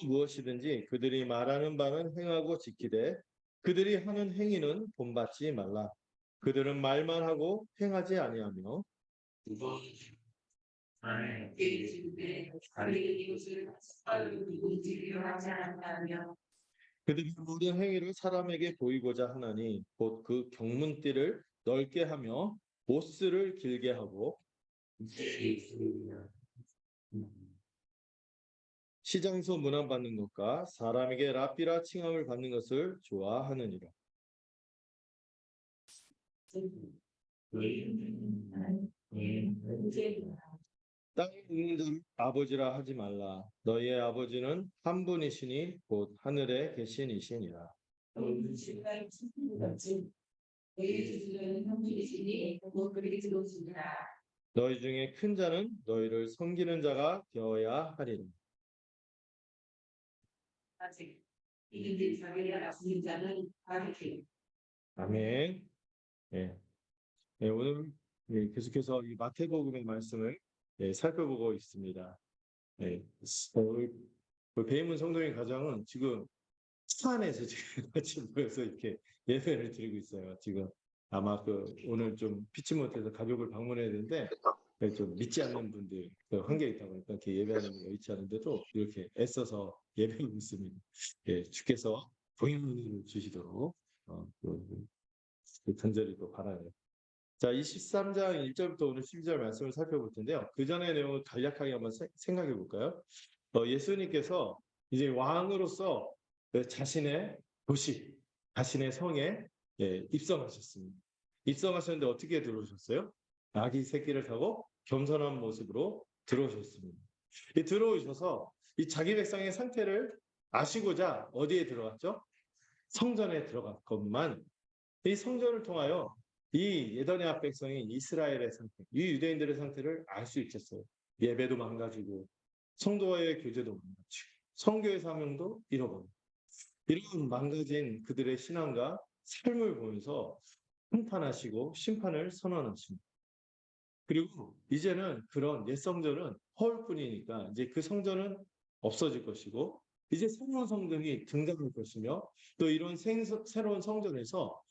무엇이든지 그들이 말하는 바는 행하고 지키되 그들이 하는 행위는 본받지 말라. 그들은 말만 하고 행하지 아니하며 그들이 모든 행위를 사람에게 보이고자 하나니 곧 그 경문띠를 넓게 하며 옷을 길게 하고 시장에서 문안받는 것과 사람에게 랍비라 칭함을 받는 것을 좋아하느니라. 땅에 있는 자를 아버지라 하지 말라. 너희의 아버지는 한 분이시니 곧 하늘에 계신 이시니라. 너희 중에 큰 자는 너희를 섬기는 자가 되어야 하리라. 아멘. 예. 예, 오늘 계속해서 이 마태복음의 말씀을 살펴보고 있습니다. 오늘 그 배임문 성도님 가정은 지금 차 안에서 지금 같이 모여서 이렇게 예배를 드리고 있어요. 지금 아마 오늘 좀 피치 못해서 가족을 방문해야 되는데 좀 믿지 않는 분들 한계 있다 보니까 이렇게 예배하는 게 있지 않은데도 이렇게 애써서 예배하고 있습니다. 주께서 동행을 주시도록 간절히 또 바라요. 자, 23장 1절부터 오늘 12절 말씀을 살펴볼 텐데요. 그 전의 내용을 간략하게 한번 생각해 볼까요? 예수님께서 이제 왕으로서 자신의 도시, 자신의 성에 입성하셨습니다. 입성하셨는데 어떻게 들어오셨어요? 아기 새끼를 타고 겸손한 모습으로 들어오셨습니다. 들어오셔서 이 자기 백성의 상태를 아시고자 어디에 들어갔죠? 성전에 들어갔건만 이 성전을 통하여 이 예더냐 백성이 이스라엘의 상태, 이 유대인들의 상태를 알 수 있겠어요. 예배도 망가지고 성도와의 교제도 망가지고 성교의 사명도 잃어버리고 이런 망가진 그들의 신앙과 삶을 보면서 심판하시고 심판을 선언하십니다. 그리고 이제는 그런 옛 성전은 허울뿐이니까 이제 그 성전은 없어질 것이고 이제 새로운 성전이 등장할 것이며 또 이런 새로운 성전에서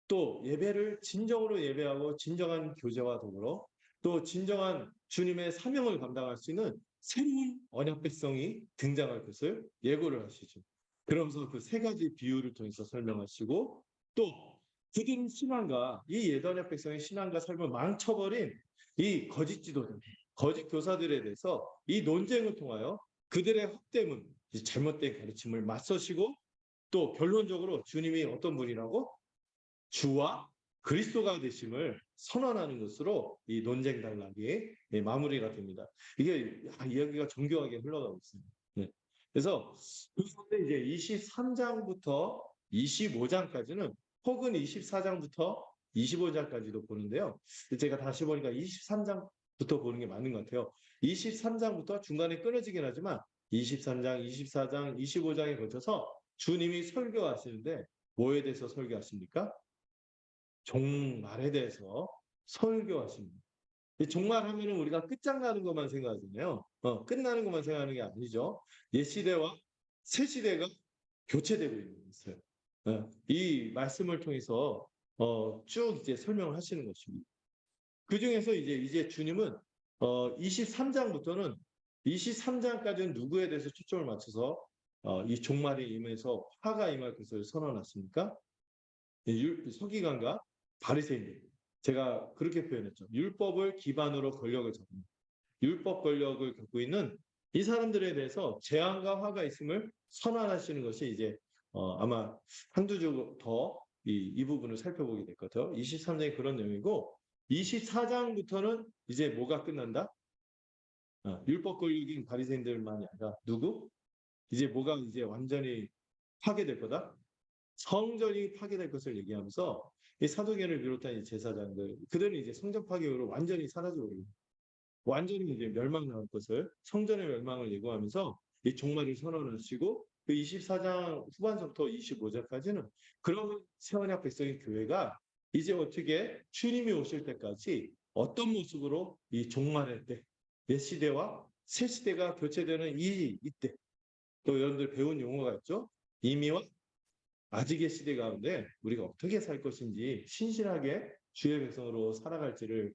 또 예배를 진정으로 예배하고 진정한 교제와 더불어 또 진정한 주님의 사명을 감당할 수 있는 새로운 언약 백성이 등장할 것을 예고를 하시죠. 그러면서 그 세 가지 비유를 통해서 설명하시고 또 그들의 신앙과 이 예언약 백성의 신앙과 삶을 망쳐버린 이 거짓 지도자, 거짓 교사들에 대해서 이 논쟁을 통하여 그들의 헛되문, 잘못된 가르침을 맞서시고 또 결론적으로 주님이 어떤 분이라고? 주와 그리스도가 되심을 선언하는 것으로 이 논쟁 단락이 마무리가 됩니다. 이게 이야기가 정교하게 흘러가고 있습니다. 네. 그래서 이제 23장부터 25장까지는 혹은 24장부터 25장까지도 보는데요. 제가 다시 보니까 23장부터 보는 게 맞는 것 같아요. 23장부터 중간에 끊어지긴 하지만 23장, 24장, 25장에 걸쳐서 주님이 설교하시는데 뭐에 대해서 설교하십니까? 종말에 대해서 설교하십니다. 종말 하면은 우리가 끝장나는 것만 생각하잖아요. 끝나는 것만 생각하는 게 아니죠. 옛 시대와 새 시대가 교체되고 있는 거예요. 이 말씀을 통해서 쭉 이제 설명을 하시는 것입니다. 그 중에서 이제 주님은 23장부터는 23장까지는 누구에 대해서 초점을 맞춰서 이 종말에 임해서 화가 임할 것을 선언하십니까? 서기관과 바리새인들. 제가 그렇게 표현했죠. 율법을 기반으로 권력을 잡는 율법 권력을 갖고 있는 이 사람들에 대해서 재앙과 화가 있음을 선언하시는 것이 이제 아마 한두 주 더 이 부분을 살펴보게 될 것 같아요. 23장이 그런 내용이고 24장부터는 이제 뭐가 끝난다? 율법 권력인 바리새인들만이 아니라 누구? 이제 뭐가 이제 완전히 파괴될 거다? 성전이 파괴될 것을 얘기하면서 이 사도계를 비롯한 이 제사장들 그들은 이제 성전 파괴로 완전히 사라져버리고 완전히 이제 멸망할 것을 성전의 멸망을 예고하면서 이 종말을 선언하시고 그 24장 후반부터 25장까지는 그런 새언약 백성의 교회가 이제 어떻게 주님이 오실 때까지 어떤 모습으로 이 종말의 때 옛 시대와 새 시대가 교체되는 이때 또 여러분들 배운 용어가 있죠. 이미와 아직의 시대 가운데 우리가 어떻게 살 것인지 신실하게 주의 백성으로 살아갈지를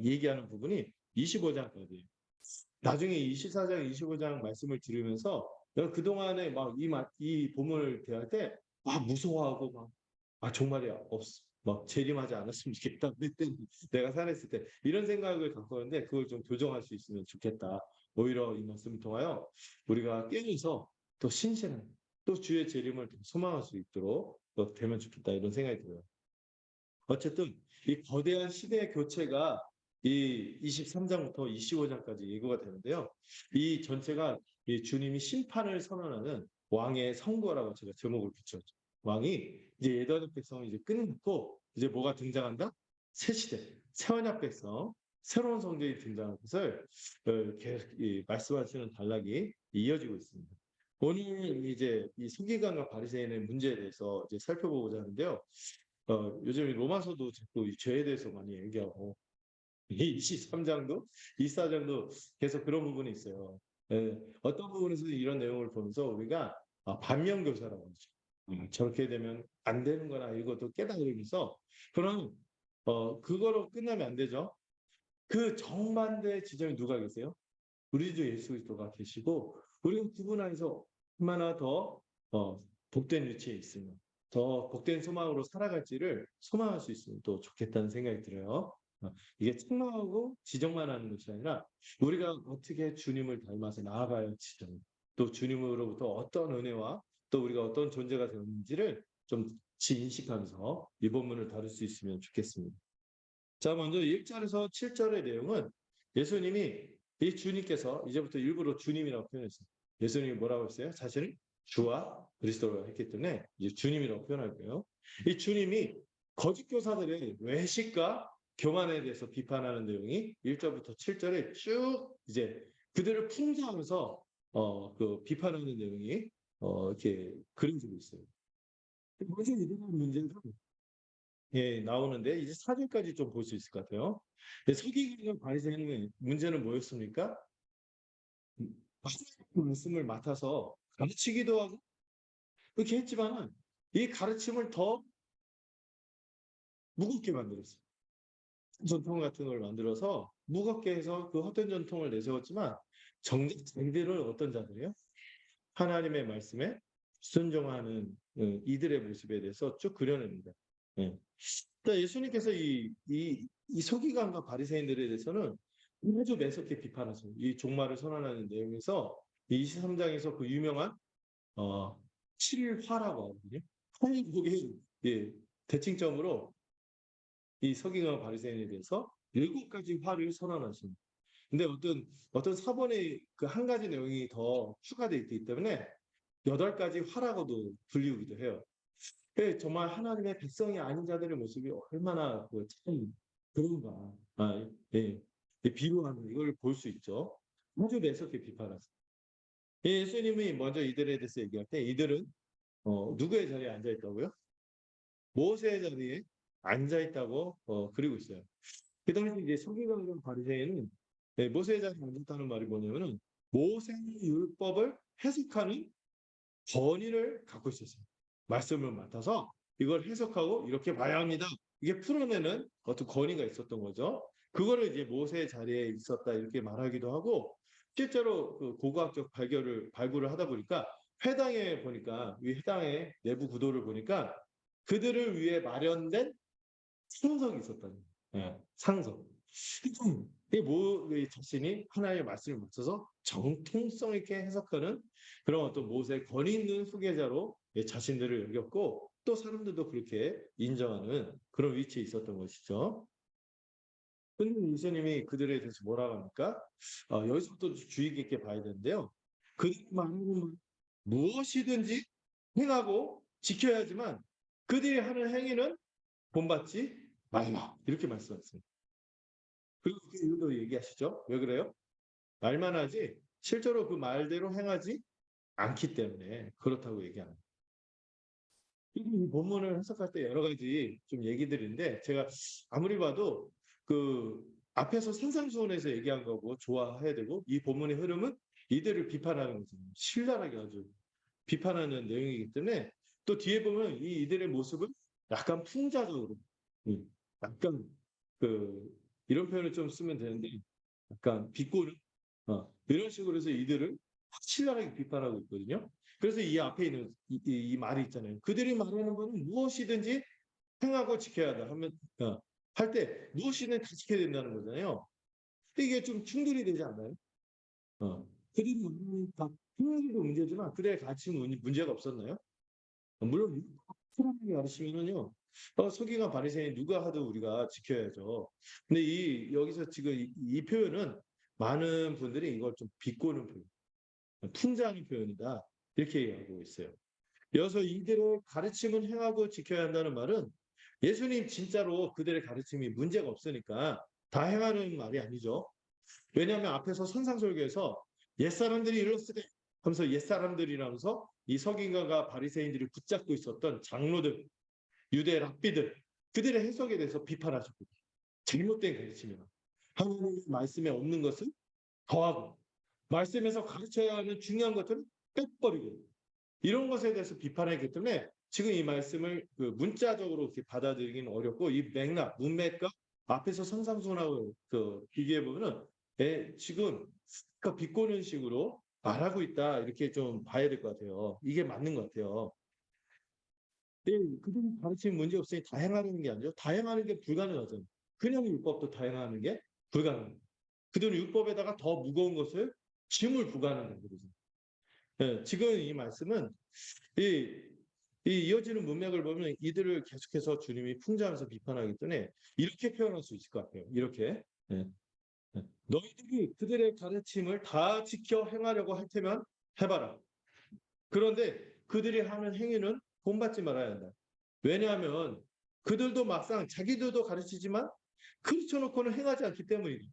얘기하는 부분이 25장까지. 나중에 24장, 25장 말씀을 들으면서 내가 그동안에 이 본문을 대할 때 막 무서워하고 정말이야. 막 재림하지 않았으면 좋겠다. 그때 내가 살았을 때 이런 생각을 갖고 있는데 그걸 좀 교정할 수 있으면 좋겠다. 오히려 이 말씀을 통하여 우리가 깨어서 또 신실한 또 주의 재림을 소망할 수 있도록 또 되면 좋겠다. 이런 생각이 들어요. 어쨌든 이 거대한 시대 교체가 이 23장부터 25장까지 예고가 되는데요. 이 전체가 이 주님이 심판을 선언하는 왕의 선고라고 제가 제목을 붙였죠. 왕이 이제 예언의 백성을 이제 끝냈고 이제 뭐가 등장한다? 새 시대, 새 언약 백성, 새로운 성전이 등장하는 것을 계속 말씀하시는 단락이 이어지고 있습니다. 오늘 이제 이 서기관과 바리새인의 문제에 대해서 이제 살펴보고자 하는데요. 요즘 로마서도 자꾸 이 죄에 대해서 많이 얘기하고, 이 23장도, 24장도 계속 그런 부분이 있어요. 어떤 부분에서 이런 내용을 보면서 우리가 반면교사라고 하죠. 저렇게 되면 안 되는 거나 이것도 깨달으면서, 그럼, 그거로 끝나면 안 되죠. 그 정반대 지점에 누가 계세요? 우리 주 예수 그리스도가 계시고, 우리가 그분 안에서 얼마나 더 복된 위치에 있으면 더 복된 소망으로 살아갈지를 소망할 수 있으면 또 좋겠다는 생각이 들어요. 이게 책망하고 지적만 하는 것이 아니라 우리가 어떻게 주님을 닮아서 나아가야 할지, 또 주님으로부터 어떤 은혜와 또 우리가 어떤 존재가 되는지를 좀 인식하면서 이 본문을 다룰 수 있으면 좋겠습니다. 자, 먼저 1절에서 7절의 내용은 예수님이 이 주님께서 이제부터 일부러 주님이라고 표현했어요. 예수님이 뭐라고 했어요? 자신을 주와 그리스도로 했기 때문에 이제 주님이라고 표현할 거예요. 이 주님이 거짓 교사들의 외식과 교만에 대해서 비판하는 내용이 1절부터 7절에 쭉 이제 그들을 풍자하면서 그 비판하는 내용이 이렇게 그려지고 있어요. 먼저 이런 문제는 나오는데 이제 4절까지 좀 볼 수 있을 것 같아요. 서기관과 바리새인의 문제는 뭐였습니까? 말씀을 맡아서 가르치기도 하고 그렇게 했지만 이 가르침을 더 무겁게 만들었어요. 전통 같은 걸 만들어서 무겁게 해서 그 헛된 전통을 내세웠지만 정작 자기들은 어떤 자들이에요? 하나님의 말씀에 순종하는 이들의 모습에 대해서 쭉 그려냅니다. 예. 그러니까 예수님께서 이 서기관과 바리새인들에 대해서는 아주 매섭게 비판하세요. 이 종말을 선언하는 내용에서 23장에서 그 유명한 어, 7화라고 하거든요. 한국의 대칭점으로 이 서기관과 바리새인에 대해서 7가지 화를 선언하십니다. 근데 어떤 사본의 그 한 가지 내용이 더 추가되어 있기 때문에 8가지 화라고도 불리우기도 해요. 정말 하나님의 백성이 아닌 자들의 모습이 얼마나 참 그런가. 예. 비루한 이걸 볼 수 있죠. 아주 매섭게 비판하세요. 예수님이 먼저 이들에 대해서 얘기할 때 이들은 누구의 자리에 앉아 있다고요? 모세의 자리에 앉아 있다고 그리고 있어요. 그 당시 이제 서기관과 바리새인은 모세의 자리에 앉았다는 말이 뭐냐면은 모세의 율법을 해석하는 권위를 갖고 있었어요. 말씀을 맡아서 이걸 해석하고 이렇게 봐야 합니다. 이게 풀어내는 어떤 권위가 있었던 거죠. 그거를 이제 모세의 자리에 있었다 이렇게 말하기도 하고 실제로 그 고고학적 발굴을 하다 보니까 회당에 보니까 이 회당의 내부 구도를 보니까 그들을 위해 마련된 상석이 있었다는 거예요. 상석. 이 자신이 하나님의 말씀을 맞춰서 정통성 있게 해석하는 그런 어떤 모세의 권위 있는 후계자로 자신들을 여겼고 또 사람들도 그렇게 인정하는 그런 위치에 있었던 것이죠. 근데 예수님이 그들에 대해서 뭐라고 합니까? 여기서부터 주의 깊게 봐야 되는데요. 그들이 말하는 무엇이든지 행하고 지켜야지만 그들이 하는 행위는 본받지 말라. 이렇게 말씀하셨습니다. 그리고 그 이유도 얘기하시죠. 왜 그래요? 말만 하지 실제로 그 말대로 행하지 않기 때문에 그렇다고 얘기합니다. 이 본문을 해석할 때 여러 가지 좀 얘기들인데 제가 아무리 봐도 그 앞에서 산상수훈에서 얘기한 거고 좋아해야 되고 이 본문의 흐름은 이들을 비판하는 거죠. 신랄하게 아주 비판하는 내용이기 때문에 또 뒤에 보면 이들의 모습은 약간 풍자적으로, 약간 그 이런 표현을 좀 쓰면 되는데 약간 비꼬는 이런 식으로 해서 이들을 신랄하게 비판하고 있거든요. 그래서 이 앞에 있는 이 말이 있잖아요. 그들이 말하는 것은 무엇이든지 행하고 지켜야 한다 하면 할 때 무엇이든 다 지켜야 된다는 거잖아요. 근데 이게 좀 충돌이 되지 않나요? 그들이 말하는 다 행위도 문제지만 그들의 가치는 문제가 없었나요? 물론 사람에게 가르치면은요. 서기관 바리새인 누가 하도 우리가 지켜야죠. 근데 여기서 지금 이 표현은 많은 분들이 이걸 좀 비꼬는 표현, 풍자하는 표현이다 이렇게 얘기하고 있어요. 이어서 이들의 가르침은 행하고 지켜야 한다는 말은 예수님 진짜로 그들의 가르침이 문제가 없으니까 다 행하는 말이 아니죠. 왜냐하면 앞에서 선상설교에서 옛사람들이 일렀으되 하면서 옛사람들이라면서 이 서기관과 바리새인들이 붙잡고 있었던 장로들, 유대 랍비들 그들의 해석에 대해서 비판하셨거든요. 잘못된 가르침이나 하나님의 말씀에 없는 것을 더하고 말씀에서 가르쳐야 하는 중요한 것들을 빼버리고 이런 것에 대해서 비판했기 때문에 지금 이 말씀을 그 문자적으로 이렇게 받아들이기는 어렵고 이 맥락, 문맥과 앞에서 선상순하고 그 비교해 보면은 지금 그 비꼬는 식으로 말하고 있다 이렇게 좀 봐야 될 것 같아요. 이게 맞는 것 같아요. 네, 그들이 가르치는 문제 없으니 다행하는 게 아니죠. 다행하는 게 불가능하잖아요. 그냥 율법도 다행하는 게 불가능해요. 그들은 율법에다가 더 무거운 것을 짐을 부과하는 거죠. 네, 지금 이 말씀은 이, 이 이어지는 문맥을 보면 이들을 계속해서 주님이 풍자하면서 비판하기 때문에 이렇게 표현할 수 있을 것 같아요. 이렇게. 네. 너희들이 그들의 가르침을 다 지켜 행하려고 할 테면 해봐라. 그런데 그들이 하는 행위는 본받지 말아야 한다. 왜냐하면 그들도 막상 자기들도 가르치지만 그르쳐 놓고는 행하지 않기 때문이다.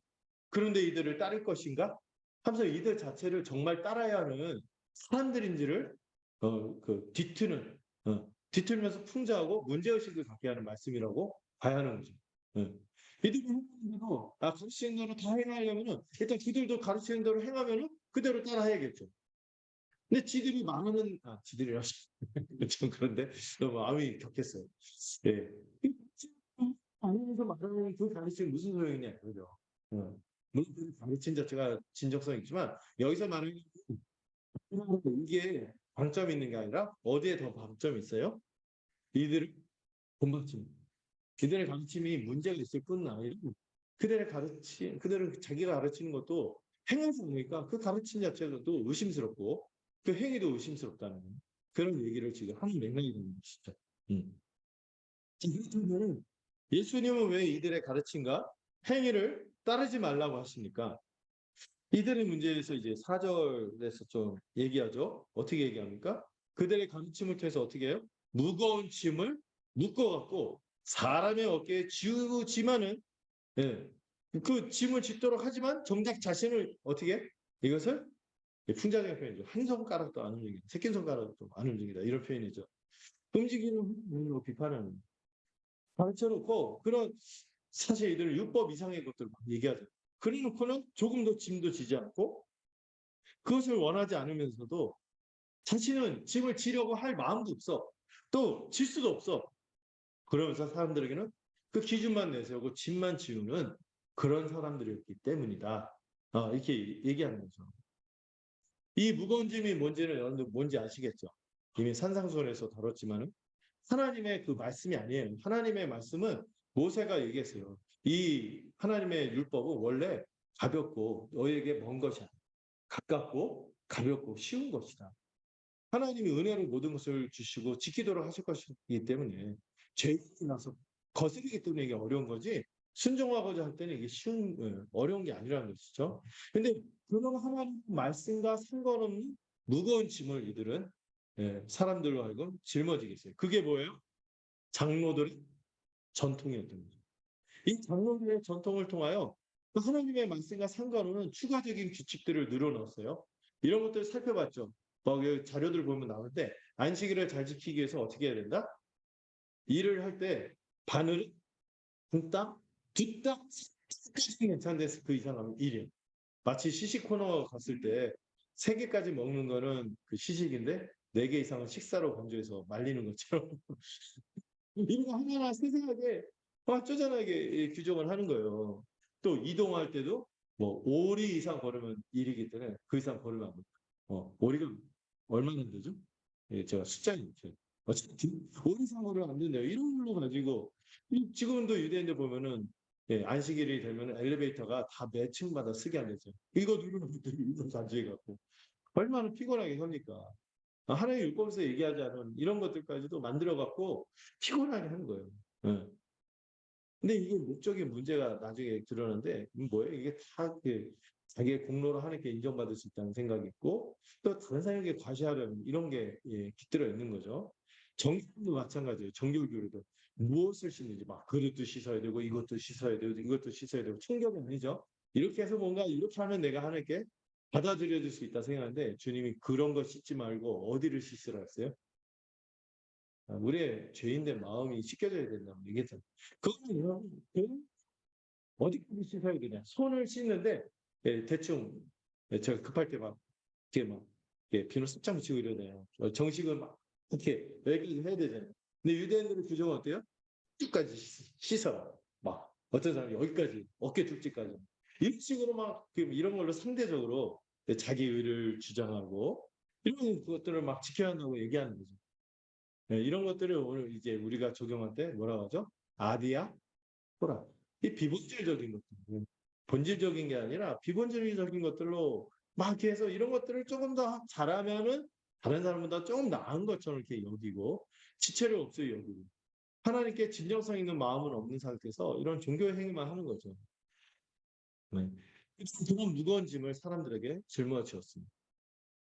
그런데 이들을 따를 것인가? 하면서 이들 자체를 정말 따라야 하는 사람들인지를 뒤틀면서 풍자하고 문제의식을 갖게 하는 말씀이라고 봐야 하는 거죠. 이들이 행하는 대로 가르치는 대로 다 행하려면은 일단 그들도 가르치는 대로 행하면은 그대로 따라해야겠죠. 근데 지들이라 좀 그런데 너무 마음이 격했어요. 예. 안에서 말하는 그 가르침이 무슨 소용이냐 그죠. 물론 그 가르침 자체가 진정성이 있지만 여기서 말하는 이게 방점이 있는 게 아니라 어디에 더 방점이 있어요? 이들을 본받침. 그들의 가르침이 문제가 있을 뿐 아니라 그들은 자기가 가르치는 것도 행하지 않으니까 그 가르침 자체도 의심스럽고 그 행위도 의심스럽다는 그런 얘기를 지금 하는 맥락이 되는 것이죠. 그렇다면 예수님은 왜 이들의 가르침과 행위를 따르지 말라고 하십니까? 이들의 문제에서 이제 4절에서 좀 얘기하죠. 어떻게 얘기합니까? 그들의 가르침을 통해서 어떻게 해요? 무거운 짐을 묶어갖고 사람의 어깨에 지우지만은 예, 그 짐을 짓도록 하지만 정작 자신을 어떻게 해? 이것을 풍자적인 표현이죠. 한 손가락도 안 움직이다. 새끼손가락도 안 움직이다. 이런 표현이죠. 움직이는 힘으로 비판하는 가르쳐놓고 그런 사실 이들은 율법 이상의 것들을 막 얘기하죠. 그래놓고는 조금 더 짐도 지지 않고 그것을 원하지 않으면서도 자신은 짐을 지려고 할 마음도 없어. 또 질 수도 없어. 그러면서 사람들에게는 그 기준만 내세우고 짐만 지우는 그런 사람들이었기 때문이다. 이렇게 얘기하는 거죠. 이 무거운 짐이 뭔지는 여러분들 뭔지 아시겠죠? 이미 산상수훈에서 다뤘지만은 하나님의 그 말씀이 아니에요. 하나님의 말씀은 모세가 얘기했어요. 이 하나님의 율법은 원래 가볍고 너에게 먼 것이야. 가깝고 가볍고 쉬운 것이다. 하나님이 은혜로 모든 것을 주시고 지키도록 하실 것이기 때문에 죄인이 나서 거스르기 때문에 이게 어려운 거지 순종하고자 할 때는 이게 어려운 게 아니라는 것이죠. 근데 그런 하나님 말씀과 상관없는 무거운 짐을 이들은 사람들로 하여금 짊어지게 했어요. 그게 뭐예요? 장로들의 전통이었던 거죠. 이 장로들의 전통을 통하여 그 하나님의 말씀과 상관없는 추가적인 규칙들을 늘어넣었어요. 이런 것들을 살펴봤죠. 막 자료들을 보면 나오는데 안식일을 잘 지키기 위해서 어떻게 해야 된다? 일을 할 때 바늘, 붕딱, 뒷딱, 끝까지 괜찮은데 그 이상 하면 일이에요. 마치 시식 코너 갔을 때 3개까지 먹는 거는 그 시식인데 4개 이상은 식사로 간주해서 말리는 것처럼 이런 거 하나하나 세세하게 쪼잔하게 규정을 하는 거예요. 또 이동할 때도 뭐 5리 이상 걸으면 1이기 때문에 그 이상 걸으면 안 돼요. 5리가 얼마나 되죠? 예, 제가 숫자는 어쨌든 5리 이상 걸으면 안 된대요. 이런 걸로 가지고 지금도 유대인들 보면은 예, 안식일이 되면 엘리베이터가 다 매 층마다 쓰게 안 되죠. 이거 누르면 이거 간주해갖고 얼마나 피곤하게 합니까? 하나의 율법에서 얘기하지 않은 이런 것들까지도 만들어갖고 피곤하게 하는 거예요. 예. 근데 이게 목적인 문제가 나중에 드러나는데 뭐예요? 이게 다 자기의 공로로 하나님께 인정받을 수 있다는 생각이 있고 또 다른 사람에게 과시하려는 이런 게 예, 깃들어 있는 거죠. 정교도 마찬가지예요. 정교교류도 무엇을 씻는지 막 그릇도 씻어야 되고 이것도 씻어야 되고 이것도 씻어야 되고 충격이 아니죠. 이렇게 해서 뭔가 이렇게 하면 내가 하나님께 받아들여질 수 있다 생각하는데 주님이 그런 거 씻지 말고 어디를 씻으라 했어요? 우리의 죄인된 마음이 씻겨져야 된다고 얘기했잖아요. 그거는 어디까지 씻어야 되냐? 손을 씻는데 예, 대충 예, 제가 급할 때 막 이렇게 막 예, 비누 습장 묻히고 이러잖아요. 정식은 막 이렇게 여기까지 해야 되잖아요. 근데 유대인들의 규정은 어때요? 끝까지 씻어라. 막 어떤 사람이 여기까지 어깨 둘지까지 이런 식으로 막 이런 걸로 상대적으로 자기 의를 주장하고 이런 것들을 막 지켜야 한다고 얘기하는 거죠. 네, 이런 것들을 오늘 이제 우리가 적용할 때 뭐라고 하죠? 아디아 호라. 이 비본질적인 것들, 본질적인 게 아니라 비본질적인 것들로 막 이렇게 해서 이런 것들을 조금 더 잘하면은 다른 사람보다 조금 나은 것처럼 이렇게 여기고 지체를 없이 여기고 하나님께 진정성 있는 마음은 없는 상태에서 이런 종교 행위만 하는 거죠. 네. 그런 무거운 짐을 사람들에게 짊어지었습니다.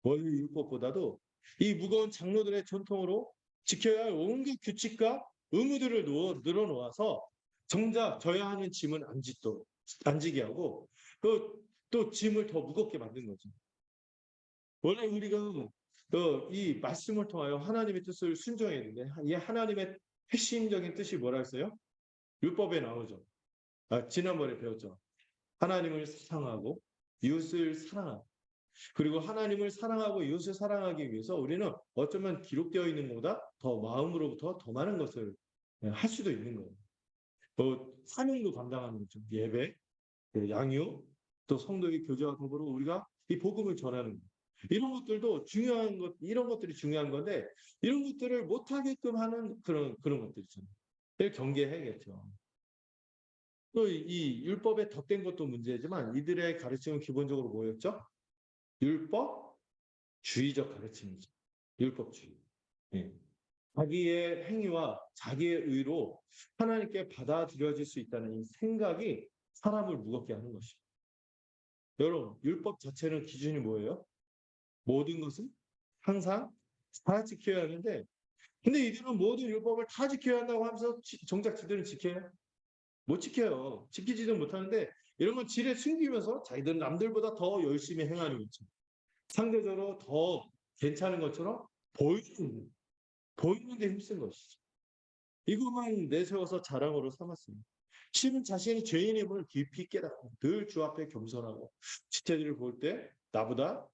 원리 율법보다도 이 무거운 장로들의 전통으로 지켜야 할 온갖 규칙과 의무들을 늘어놓아서 정작 져야 하는 짐은 안 지게 하고 또 짐을 더 무겁게 만든 거죠. 원래 우리가 이 말씀을 통하여 하나님의 뜻을 순종해야 되는데 이 하나님의 핵심적인 뜻이 뭐라 했어요? 율법에 나오죠. 지난번에 배웠죠. 하나님을 사랑하고 이웃을 사랑하고 그리고 하나님을 사랑하고 이웃을 사랑하기 위해서 우리는 어쩌면 기록되어 있는 것보다 더 마음으로부터 더 많은 것을 할 수도 있는 거예요. 사명도 감당하는 거죠. 예배, 양육, 또 성도의 교제와 더불어 우리가 이 복음을 전하는 거예요. 이런 것들도 중요한 것, 이런 것들이 중요한 건데 이런 것들을 못하게끔 하는 그런 것들이죠. 이걸 경계해야겠죠. 또 이 율법에 덧댄 것도 문제지만 이들의 가르침은 기본적으로 뭐였죠? 율법주의적 가르침이죠. 율법주의. 예. 자기의 행위와 자기의 의로 하나님께 받아들여질 수 있다는 이 생각이 사람을 무겁게 하는 것이죠. 여러분, 율법 자체는 기준이 뭐예요? 모든 것은 항상 다 지켜야 하는데, 근데 이들은 모든 율법을 다 지켜야 한다고 하면서 정작 지들은 지켜요? 못 지켜요. 지키지도 못하는데, 이런 건 지레 숨기면서 자기들은 남들보다 더 열심히 행하는 거죠. 상대적으로 더 괜찮은 것처럼 보이는 게 힘쓴 것이죠. 이것만 내세워서 자랑으로 삼았습니다. 실은 자신이 죄인임을 깊이 깨닫고 늘 주 앞에 겸손하고 지체들을 볼 때 나보다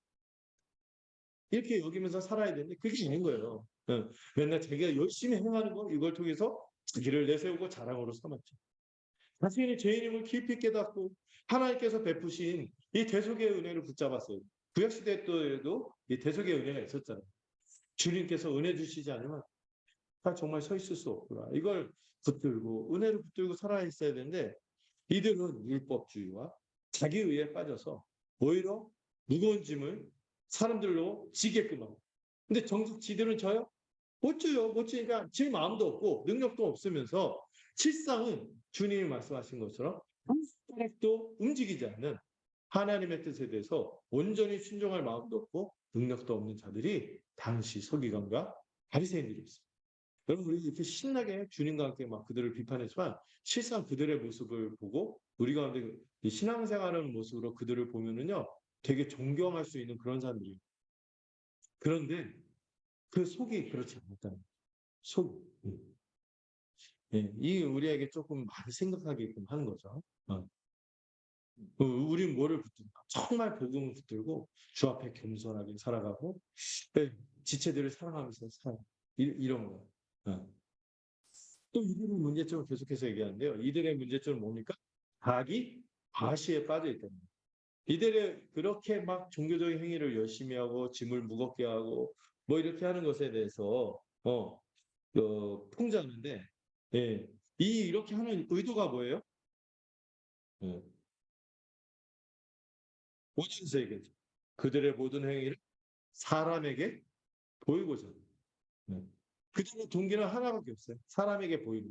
이렇게 여기면서 살아야 되는데 그게 아닌 거예요. 맨날 자기가 열심히 행하는 거 이걸 통해서 자기를 내세우고 자랑으로 삼았죠. 자신이 죄인임을 깊이 깨닫고 하나님께서 베푸신 이 대속의 은혜를 붙잡았어요. 구약시대 때에도 이 대속의 은혜가 있었잖아요. 주님께서 은혜 주시지 않으면 나 정말 서 있을 수 없구나. 이걸 붙들고 은혜를 붙들고 살아 있어야 되는데 이들은 율법주의와 자기의에 빠져서 오히려 무거운 짐을 사람들로 지게끔 하고 근데 정작 지들은 져요? 못 져요. 못 지니까 질 마음도 없고 능력도 없으면서 실상은 주님이 말씀하신 것처럼 한 손가락도 움직이지 않는 하나님의 뜻에 대해서 온전히 순종할 마음도 없고 능력도 없는 자들이 당시 서기관과 바리새인들이었습니다. 여러분 우리 이렇게 신나게 주님과 함께 막 그들을 비판했지만 실상 그들의 모습을 보고 우리 가운데 신앙생활하는 모습으로 그들을 보면은요 되게 존경할 수 있는 그런 사람들이에요. 그런데 그 속이 그렇지 않았다는 거예요. 속. 예, 이 우리에게 조금 많이 생각하게끔 하는 거죠. 우린 뭐를 붙든가? 정말 복음을 붙들고 주 앞에 겸손하게 살아가고 네, 지체들을 사랑하면서 살아. 이런 거. 어. 또 이들의 문제점을 계속해서 얘기하는데요. 이들의 문제점은 뭡니까? 자기 과시에 빠져 있다는 거예요. 이들의 그렇게 막 종교적인 행위를 열심히 하고 짐을 무겁게 하고 뭐 이렇게 하는 것에 대해서 풍자하는데 예. 이렇게 하는 의도가 뭐예요? 예. 오전에서 얘기했죠. 그들의 모든 행위를 사람에게 보이고자. 네. 그들의 동기는 하나밖에 없어요. 사람에게 보이는.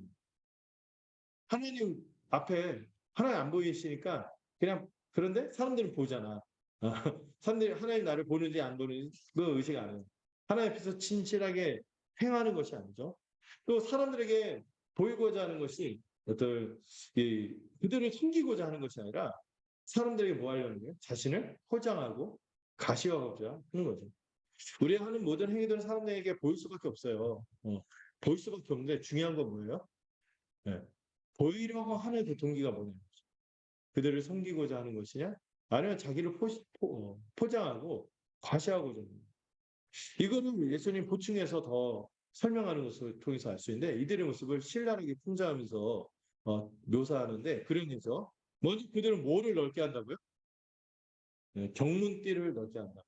하나님 앞에 하나님 안 보이시니까 그냥 그런데 사람들은 보잖아. 사람들이 하나님 나를 보는지 안 보는지 그거 의식 안 해요. 하나님 앞에서 진실하게 행하는 것이 아니죠. 또 사람들에게 보이고자 하는 것이 어떤 그들을 숨기고자 하는 것이 아니라 사람들에게 뭐 하려는 거예요? 자신을 포장하고 가시화하고자 하는 거죠. 우리가 하는 모든 행위들은 사람들에게 보일 수밖에 없어요. 보일 수밖에 없는데 중요한 건 뭐예요? 네. 보이려고 하는 그 동기가 뭐냐? 그들을 섬기고자 하는 것이냐? 아니면 자기를 포장하고 과시하고자 하는 거냐? 이거는 예수님 보충해서 더 설명하는 것을 통해서 알 수 있는데 이들의 모습을 신랄하게 풍자하면서 묘사하는데 그러면서 먼저 그들은 뭐를 넓게 한다고요? 네, 경문띠를 넓게 한다.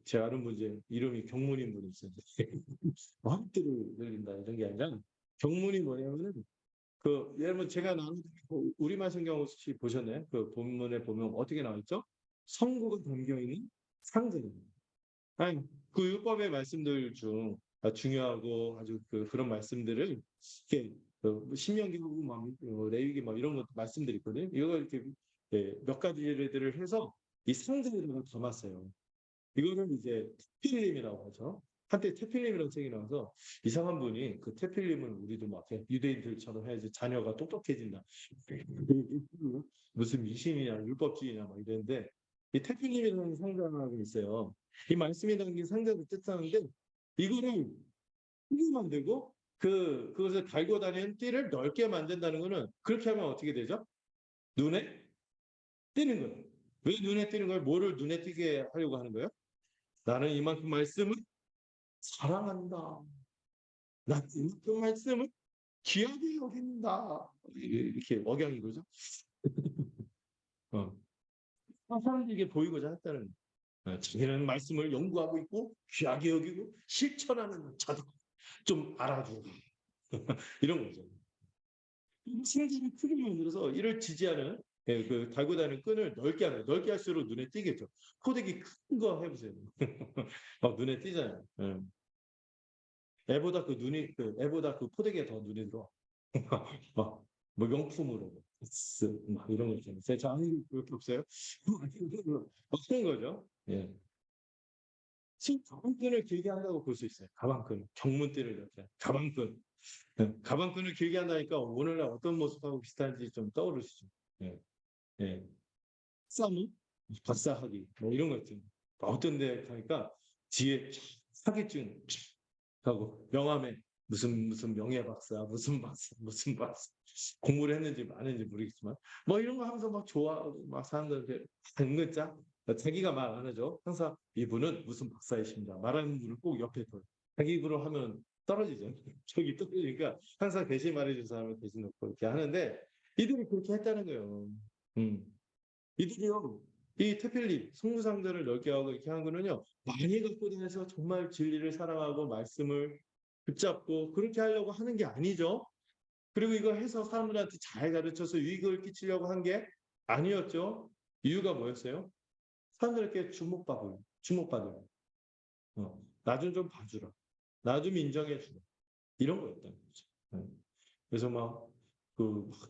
제 아는 분 중에 이름이 경문인 분이 있었는데 마음대로 늘린다 이런 게 아니라 경문이 뭐냐면은 예를 들면 제가 나눈 우리말 성경 혹시 보셨나요? 그 본문에 보면 어떻게 나와 있죠? 성구가 담겨 있는 상징입니다. 아니 그 율법의 말씀들 중 중요하고 아주 그런 말씀들을 이렇게 신명기하고 막 레위기 막 이런 것 말씀들이 있거든요. 이걸 이렇게 몇 가지들을 해서 이 상징으로 담았어요. 이거는 이제 테필림이라고 하죠. 한때 테필림이라는 책이 나와서 이상한 분이 그 테필림은 우리도 막 유대인들처럼 해야지 자녀가 똑똑해진다. 무슨 미신이냐 율법주의냐 막 이랬는데 이 테필림이라는 상자가 있어요. 이 말씀이 담긴 상자도 뜻하는데 이거를 크게 만들고 그것을 달고 다니는 띠를 넓게 만든다는 거는 그렇게 하면 어떻게 되죠? 눈에 띄는 거예요. 왜 눈에 띄는 거예요? 뭐를 눈에 띄게 하려고 하는 거예요? 나는 이만큼 말씀을 사랑한다. 나는 이만큼 말씀을 귀하게 여긴다. 이렇게 억양이 그죠? 어. 사람들에게 보이고자 했다는 자기는 말씀을 연구하고 있고 귀하게 여기고 실천하는 자도 좀 알아주고 이런 거죠. 생기를 크게 만들어서 이를 지지하는 달고 다니는 끈을 넓게 하는 넓게 할수록 눈에 띄겠죠. 포대기 큰 거 해보세요. 눈에 띄잖아요. 애보다 그 포대기가 더 눈에 들어. 막, 뭐 명품으로 막 이런 거 있잖아요. 제 아는 그렇게 없어요. 어떤 거죠? 예. 지금 가방끈을 길게 한다고 볼 수 있어요. 가방끈, 경문띠를 이렇게 가방끈, 가방끈을 길게 한다니까 오늘날 어떤 모습하고 비슷한지 좀 떠오르시죠? 예, 예. 싸움, 박사학위, 뭐 이런 거 있죠. 어떤 데 가니까 뒤에 사기증 하고 명함에 무슨 명예 박사, 무슨 박사, 무슨 박사 공부를 했는지 많은지 모르겠지만 뭐 이런 거 하면서 막 좋아하고 막 사람들한테 한 글자 자기가 말 안 하죠. 항상 이분은 무슨 박사이십니다. 말하는 분을 꼭 옆에 둬요. 자기 입으로 하면 떨어지죠. 저기 떨어지니까 항상 대신 말해준 사람을 대신 놓고 이렇게 하는데 이들이 그렇게 했다는 거예요. 음. 이들이요, 이 태필립, 송구상자를 넓게 하고 이렇게 한 거는요, 많이 갖고 다녀서 정말 진리를 사랑하고 말씀을 붙잡고 그렇게 하려고 하는 게 아니죠. 그리고 이걸 해서 사람들한테 잘 가르쳐서 유익을 끼치려고 한 게 아니었죠. 이유가 뭐였어요? 사람들에게 주목받을. 나 좀 봐주라. 나 좀 인정해주라. 이런 거였다는 거죠. 그래서 막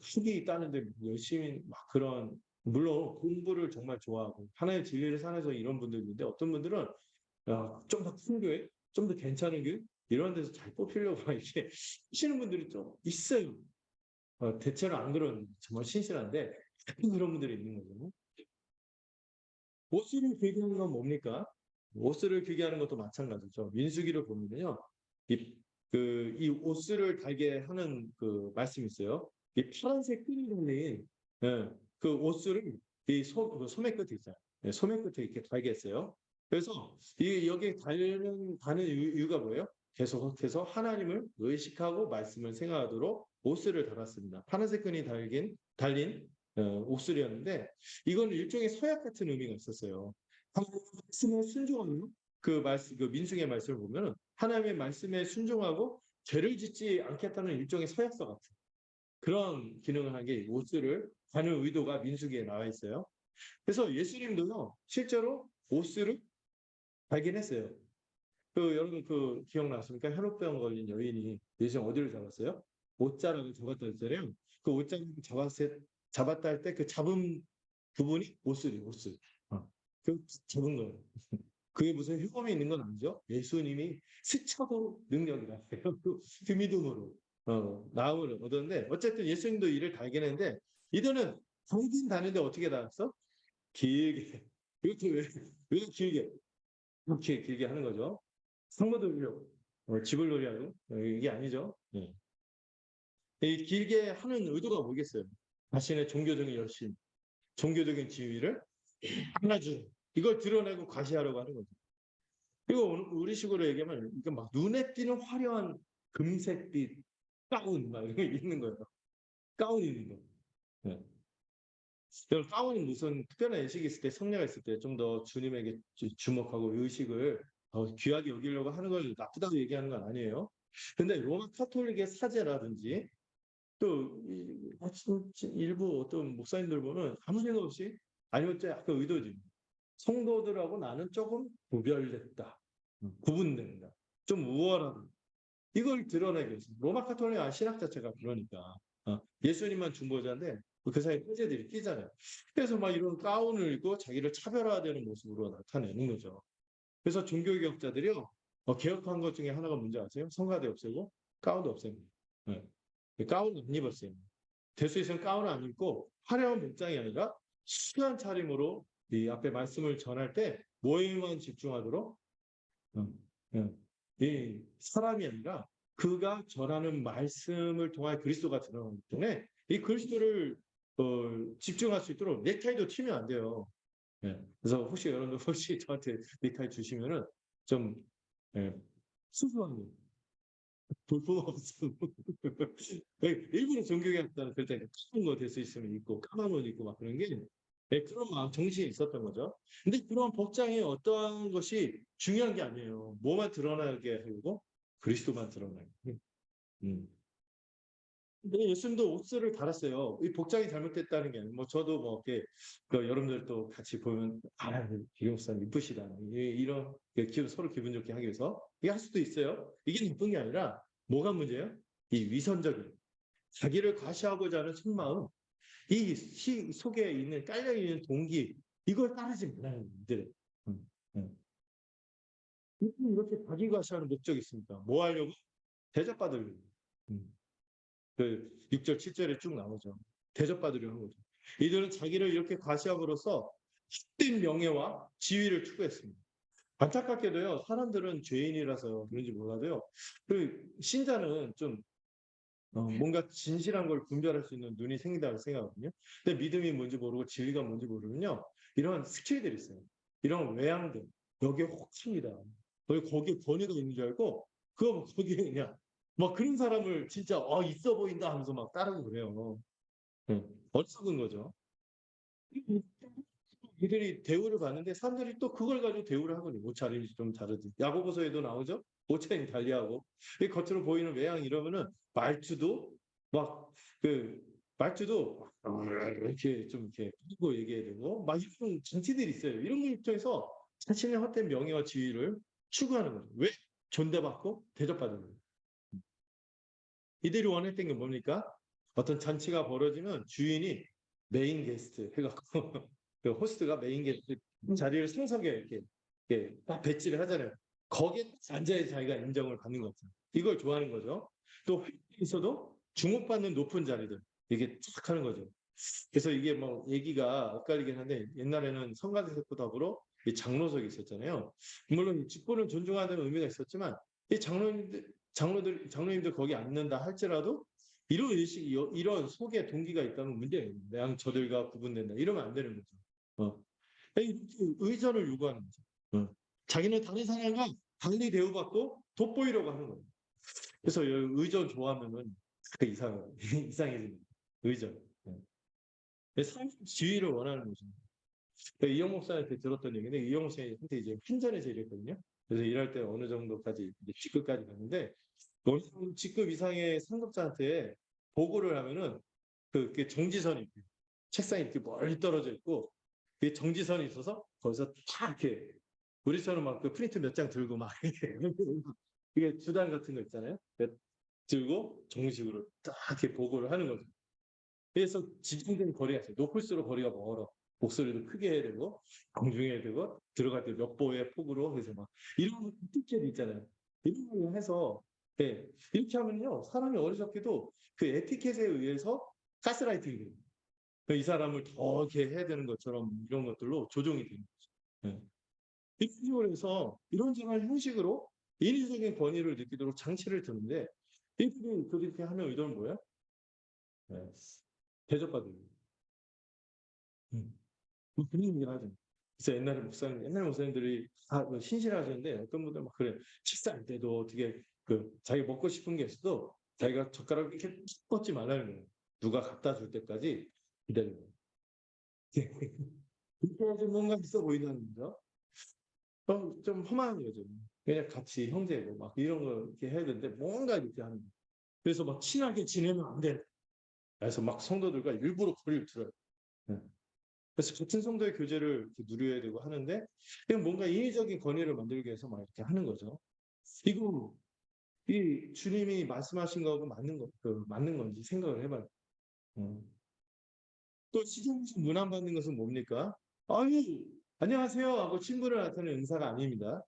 숙이 있다는데 열심히 막 그런 물론 공부를 정말 좋아하고 하나의 진리를 살아서 이런 분들이 있는데 어떤 분들은 좀 더 큰 교회, 좀 더 괜찮은 교회 이런 데서 잘 뽑히려고 이렇게 하시는 분들이 좀 있어요. 대체로 안 그런 정말 신실한데 가끔 그런 분들이 있는 거죠. 옷을 길게 하는 건 뭡니까? 옷을 길게 하는 것도 마찬가지죠. 민수기를 보면요. 이, 이 옷을 달게 하는 그 말씀이 있어요. 이 파란색 끈이 달린 예, 그 옷수를 이 소매 끝에 있잖아요. 네, 소매 끝에 이렇게 달게 했어요. 그래서 여기 다는 이유가 뭐예요? 계속해서 하나님을 의식하고 말씀을 생각하도록 옷수를 달았습니다. 파란색 끈이 달린 옷수였는데 이건 일종의 서약 같은 의미가 있었어요. 하나님의 말씀에 순종하는 그 민수기의 말씀을 보면은 하나님의 말씀에 순종하고 죄를 짓지 않겠다는 일종의 서약서 같은 그런 기능을 한 게 옷수를 다는 의도가 민수기에 나와 있어요. 그래서 예수님도요 실제로 옷수를 발견했어요. 여러분 기억나십니까? 혈우병 걸린 여인이 예수님 어디를 잡았어요? 옷자락을 잡았다 했잖아요. 그 옷자락을 잡았다 할 때 그 잡은 부분이 옷을. 그 잡은 거예요. 그게 무슨 흉험이 있는 건 아니죠. 예수님이 스쳐도 능력이라. 그 믿음으로 나음을 얻었는데 어쨌든 예수님도 이를 달게했는데 이들은 달긴 다는데 어떻게 달았어? 길게. 이렇게 왜 길게? 이렇게 길게 하는 거죠. 상모들려 집을 놀이하고 이게 아니죠. 네. 이 길게 하는 의도가 뭐겠어요? 자신의 종교적인 열심, 종교적인 지위를 하나주 이걸 드러내고 과시하려고 하는 거죠. 그리고 우리식으로 얘기하면 이게 막 눈에 띄는 화려한 금색빛 가운 막 이런 게 있는 거예요. 가운이 있는 거. 네. 가운이 무슨 특별한 예식이 있을 때 성례가 있을 때 좀 더 주님에게 주목하고 의식을 귀하게 여기려고 하는 걸 나쁘다고 얘기하는 건 아니에요. 근데 로마 카톨릭의 사제라든지 또 일부 어떤 목사님들 보면 아무 생각 없이 아니면 또 약간 의도지. 성도들하고 나는 조금 구별됐다. 구분된다. 좀 우월하다. 이걸 드러내기 위해서. 로마 카톨릭 신학 자체가 그러니까. 예수님만 중보자인데 그 사이에 형제들이 끼잖아요. 그래서 막 이런 가운을 입고 자기를 차별화되는 모습으로 나타내는 거죠. 그래서 종교개혁자들이요. 개혁한 것 중에 하나가 뭔지 아세요? 성가대 없애고 가운도 없앱니다. 네. 가운을 안 입었어요. 될 수 있으면 가운을 안 입고 화려한 복장이 아니라 수한 차림으로 이 앞에 말씀을 전할 때 뭐에만 집중하도록 이 사람이 아니라 그가 전하는 말씀을 통해 그리스도가 드러나기 때문에 이 그리스도를 집중할 수 있도록 넥타이도 튀면 안 돼요. 예. 그래서 혹시 여러분들 혹시 저한테 넥타이 주시면은 좀 수수한 거, 볼품 없음. 일부러 종교개혁자는 그럴 때 까만 거 될 수 있으면 입고 까만 옷 입고 막 그런 게 그런 마음 정신이 있었던 거죠. 근데 그런 복장이 어떠한 것이 중요한 게 아니에요. 뭐만 드러나게 하고 그리스도만 드러나게. 음. 근데 예수님도 옷을 달았어요. 이 복장이 잘못됐다는 게 아니고, 뭐 저도 뭐 이렇게 여러분들도 같이 보면 기경 목사님 이쁘시다 이런 서로 기분 좋게 하기 위해서 이게 할 수도 있어요. 이게 나쁜 게 아니라 뭐가 문제예요? 이 위선적인 자기를 과시하고자 하는 속마음, 이 속에 있는 깔려 있는 동기 이걸 따르지 말라는 분들. 이렇게 자기 과시하는 목적이 있습니다. 뭐 하려고? 대접받으려고. 그 6절, 7절에 쭉 나오죠. 대접받으려 하는 거죠. 이들은 자기를 이렇게 과시함으로써 헛된 명예와 지위를 추구했습니다. 안타깝게도요, 사람들은 죄인이라서 그런지 몰라도요, 그 신자는 좀 뭔가 진실한 걸 분별할 수 있는 눈이 생긴다고 생각하거든요. 근데 믿음이 뭔지 모르고 진리가 뭔지 모르면요, 이런 스킬들이 있어요. 이런 외양들, 여기에 혹합니다. 거기에 권위가 있는 줄 알고, 그거 거기에 그냥 막 그런 사람을 진짜 있어 보인다 하면서 막 따르고 그래요. 어리석은 거죠. 이들이 대우를 받는데 사람들이 또 그걸 가지고 대우를 하거든요. 옷차림이 좀 다르지. 야고보서에도 나오죠. 옷차림이 달리하고. 이 겉으로 보이는 외양 이러면은 말투도 막 말투도 이렇게 좀 이렇게 하고 얘기해야 되고 막 이런 정치들이 있어요. 이런 걸 입장에서 자신의 헛된 명예와 지위를 추구하는 거죠. 왜? 존대받고 대접받는 거예요. 이들이 원했던 게 뭡니까? 어떤 잔치가 벌어지면 주인이 메인 게스트 해갖고 그 호스트가 메인 게스트 자리를 승석에 이렇게 딱 배치를 하잖아요. 거기에 앉아야 자기가 인정을 받는 것 같아요. 이걸 좋아하는 거죠. 또 회의에서도 주목받는 높은 자리들 이게 쫙 하는 거죠. 그래서 이게 뭐 얘기가 엇갈리긴 한데 옛날에는 성가대석과 더불어 이 장로석이 있었잖아요. 물론 직분을 존중하는 의미가 있었지만 이 장로님들 거기 앉는다 할지라도 이런 의식, 이런 속에 동기가 있다면 문제예요. 양 저들과 구분된다. 이러면 안 되는 거죠. 이렇게 의존을 요구하는 거죠. 자기는 다른 사람과 달리 대우받고 돋보이려고 하는 거예요. 그래서 의존 좋아하면은 이상해지는 거예요. 의존. 삶 지위를 원하는 거죠. 이영 목사한테 들었던 얘기인데 이영 목사한테 이제 환전에서 일했거든요. 그래서 일할 때 어느 정도까지 이제 G급까지 갔는데 G급 이상의 상급자한테 보고를 하면은 그게 정지선이 있고 책상이 이렇게 멀리 떨어져 있고 그게 정지선이 있어서 거기서 탁 이렇게 우리처럼 막 그 프린트 몇 장 들고 막 이렇게 이게 주단 같은 거 있잖아요. 들고 정식으로 딱 이렇게 보고를 하는 거죠. 그래서 지정된 거리가 있어요. 높을수록 거리가 멀어. 목소리도 크게 해야 되고, 공중해야 되고, 들어갈 때 몇 보의 폭으로 해서 막, 이런 에티켓 있잖아요. 이런 걸 해서, 예, 이렇게 하면요, 사람이 어리석게도 그 에티켓에 의해서 가스라이팅이 돼요. 이 사람을 더 이렇게 해야 되는 것처럼 이런 것들로 조종이 되는 거죠. 예. 이런 식으로 해서 이런저런 형식으로 인위적인 권위를 느끼도록 장치를 드는데, 이들이 그렇게 하면 의도는 뭐예요? 예, 대접받는 거예요. 뭐 그런 얘기를 하죠. 그래서 옛날 목사님들이 다뭐 신실하셨는데 어떤 분들 막 그래. 식사할 때도 어떻게 자기 먹고 싶은 게 있어도 자기가 젓가락을 이렇게 툭 뻗지 말라는 거예요. 누가 갖다 줄 때까지 기다리는 거예요. 그렇게 해야지 뭔가 있어 보이는 거죠. 좀 험한 거죠. 그냥 같이 형제고 막 이런 거 이렇게 해야 되는데 뭔가 이렇게 하는 거예요. 그래서 막 친하게 지내면 안 돼. 그래서 막 성도들과 일부러 거리를 들어요. 네. 그래서 같은 성도의 교제를 누려야 되고 하는데 그냥 뭔가 인위적인 권위를 만들기 위해서 막 이렇게 하는 거죠. 이거 이 주님이 말씀하신 거하고 맞는 건지 생각을 해봐요. 음. 또 시장에서 문안받는 것은 뭡니까? 아니 안녕하세요 하고 친구를 나타내는 인사가 아닙니다.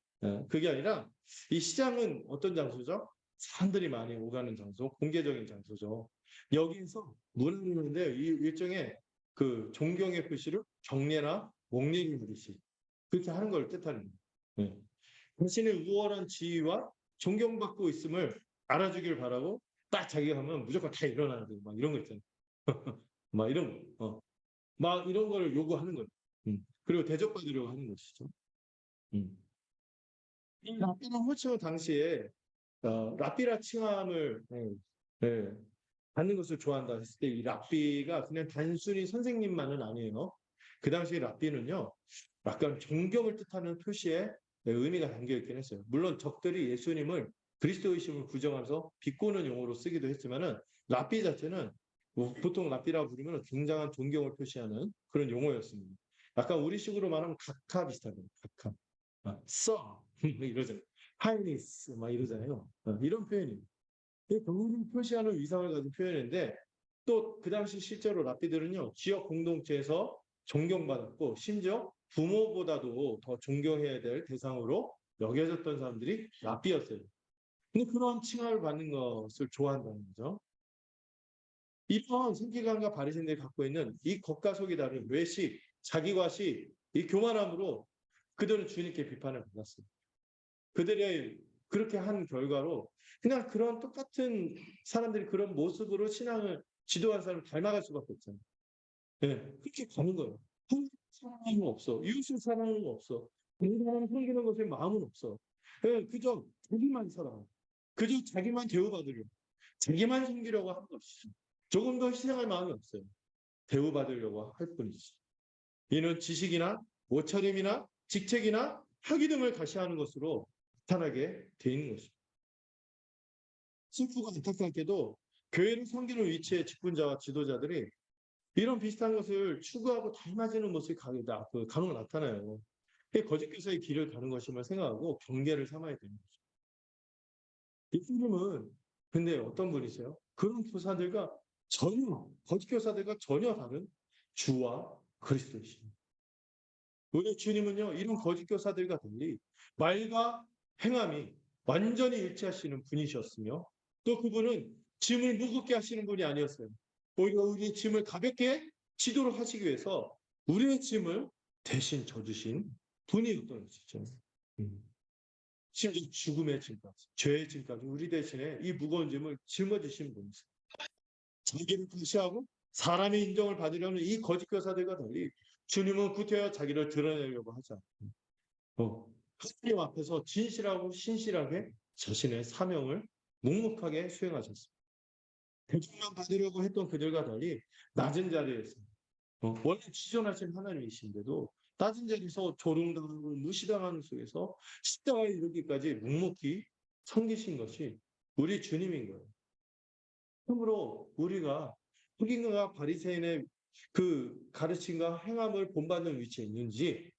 그게 아니라 이 시장은 어떤 장소죠? 사람들이 많이 오가는 장소, 공개적인 장소죠. 여기에서 문안이는데 이 일종의 그 존경의 표시를 경례나 목례를 하듯이 그렇게 하는 걸 뜻하는 거예요. 네. 자신의 우월한 지위와 존경받고 있음을 알아주길 바라고 딱 자기가 하면 무조건 다 일어나야 되고 막 이런 거 있잖아요. 막 이런 거. 막 이런 걸 요구하는 거예요. 그리고 대접받으려고 하는 것이죠. 음. 이 라삐는 호초 당시에 라삐라 칭함을 예, 받는 것을 좋아한다 했을 때 이 라삐가 그냥 단순히 선생님만은 아니에요. 그 당시 라삐는요, 약간 존경을 뜻하는 표시에 의미가 담겨 있긴 했어요. 물론 적들이 예수님을 그리스도이심을 부정하면서 비꼬는 용어로 쓰기도 했지만은 라삐 자체는 뭐 보통 라삐라고 부르면 굉장한 존경을 표시하는 그런 용어였습니다. 약간 우리식으로 말하면 각하 비슷하거든요. 각하. 써 이러잖아요. 하이니스 막 이러잖아요. 이런 표현입니다. 이 동물을 표시하는 위상을 가진 표현인데 또 그 당시 실제로 랍비들은요 지역 공동체에서 존경받았고 심지어 부모보다도 더 존경해야 될 대상으로 여겨졌던 사람들이 랍비였어요. 근데 그런 칭함을 받는 것을 좋아한다는 거죠. 이런 성기관과 바리새인들이 갖고 있는 이 겉과 속이 다른 외식, 자기과시, 이 교만함으로 그들은 주님께 비판을 받았어요. 그들의 그렇게 한 결과로 그냥 그런 똑같은 사람들이 그런 모습으로 신앙을 지도한 사람을 닮아갈 수밖에 없잖아요. 네, 그렇게 가는 거예요. 하나님 사랑은 없어. 이웃을 사랑은 없어. 다른 사람을 섬기는 것에 마음은 없어. 네, 그저 자기만 살아. 그저 자기만 대우받으려고. 자기만 섬기려고 하는 것이죠. 조금 더 희생할 마음이 없어요. 대우받으려고 할 뿐이지. 이는 지식이나 옷차림이나 직책이나 학위 등을 가시하는 것으로 나타나게 돼 있는 것이죠. 슬프고 안타깝게도 교회를 섬기는 위치의 직분자와 지도자들이 이런 비슷한 것을 추구하고 닮아지는 모습이 간혹 나타나요. 거짓 교사의 길을 가는 것임을 생각하고 경계를 삼아야 됩니다. 예수님은 근데 어떤 분이세요? 그런 교사들과 거짓 교사들과 전혀 다른 주와 그리스도이십니다. 우리 주님은요, 이런 거짓 교사들과 달리 말과 행함이 완전히 일치하시는 분이셨으며 또 그분은 짐을 무겁게 하시는 분이 아니었어요. 오히려 우리의 짐을 가볍게 지도록 하시기 위해서 우리의 짐을 대신 져주신 분이었던 것이죠. 심지어 죽음의 짐까지, 죄의 짐까지 우리 대신에 이 무거운 짐을 짊어지신 분이세요. 자기를 무시하고 사람의 인정을 받으려는 이 거짓 교사들과 달리 주님은 구태여 자기를 드러내려고 하지 않고 하나님 앞에서 진실하고 신실하게 자신의 사명을 묵묵하게 수행하셨습니다. 대접만 받으려고 했던 그들과 달리 낮은 자리에서 원래 지존하신 하나님이신데도 낮은 자리에서 조롱당하고 무시당하는 속에서 십자가에 이르기까지 묵묵히 섬기신 것이 우리 주님인 거예요. 그러므로 우리가 흑인과 바리새인의 그 가르침과 행함을 본받는 위치에 있는지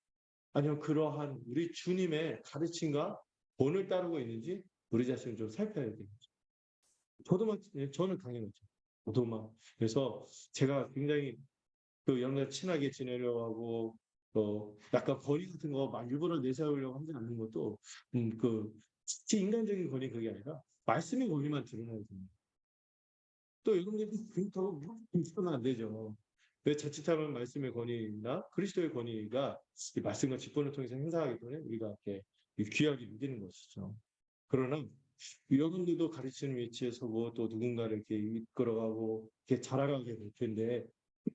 아니면 그러한 우리 주님의 가르침과 본을 따르고 있는지 우리 자신을 좀 살펴야 돼요. 저는 당연하죠. 저도 막 그래서 제가 굉장히 그 여러분들 친하게 지내려고 하고 약간 권위 같은 거 막 일부러 내세우려고 하지 않는 것도 그 인간적인 권위 그게 아니라 말씀의 권위만 드러나야 됩니다. 또 여러분들이 그렇다고 무조건 안 되죠. 왜 자칫하면 말씀의 권위나 그리스도의 권위가 이 말씀과 직분을 통해서 행사하기 때문에 우리가 이렇게 귀하게 느끼는 것이죠. 그러나 여러분들도 가르치는 위치에 서고 또 누군가를 이렇게 이끌어가고 이렇게 자라가게 될 텐데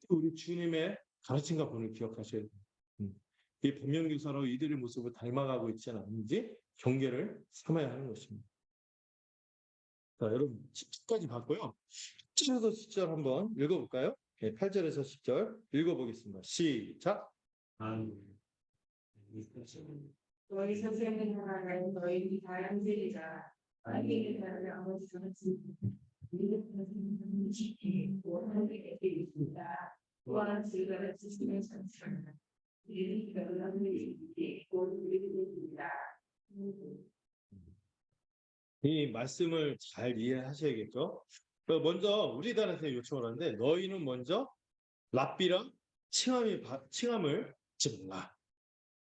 우리 주님의 가르침과 본을 기억하셔야 돼요. 이 반면교사로 이들의 모습을 닮아가고 있지는 않은지 경계를 삼아야 하는 것입니다. 자, 여러분 10절까지 봤고요. 8절에서 10절 한번 읽어볼까요? 네, 8절에서 10절 읽어보겠습니다. 시작. 너희 선생님 하나님 너희 다양들이자 아니에게 나를 아버지 같이 믿는 선생님은 지키 원하게 있습니다. 또한 즐거운 지식의 천천 이들이 결혼하는 일이 곧 우리들입니다. 이 말씀을 잘 이해하셔야겠죠? 먼저 우리들한테 요청을 하는데 너희는 먼저 랍비랑 칭함을 집어라.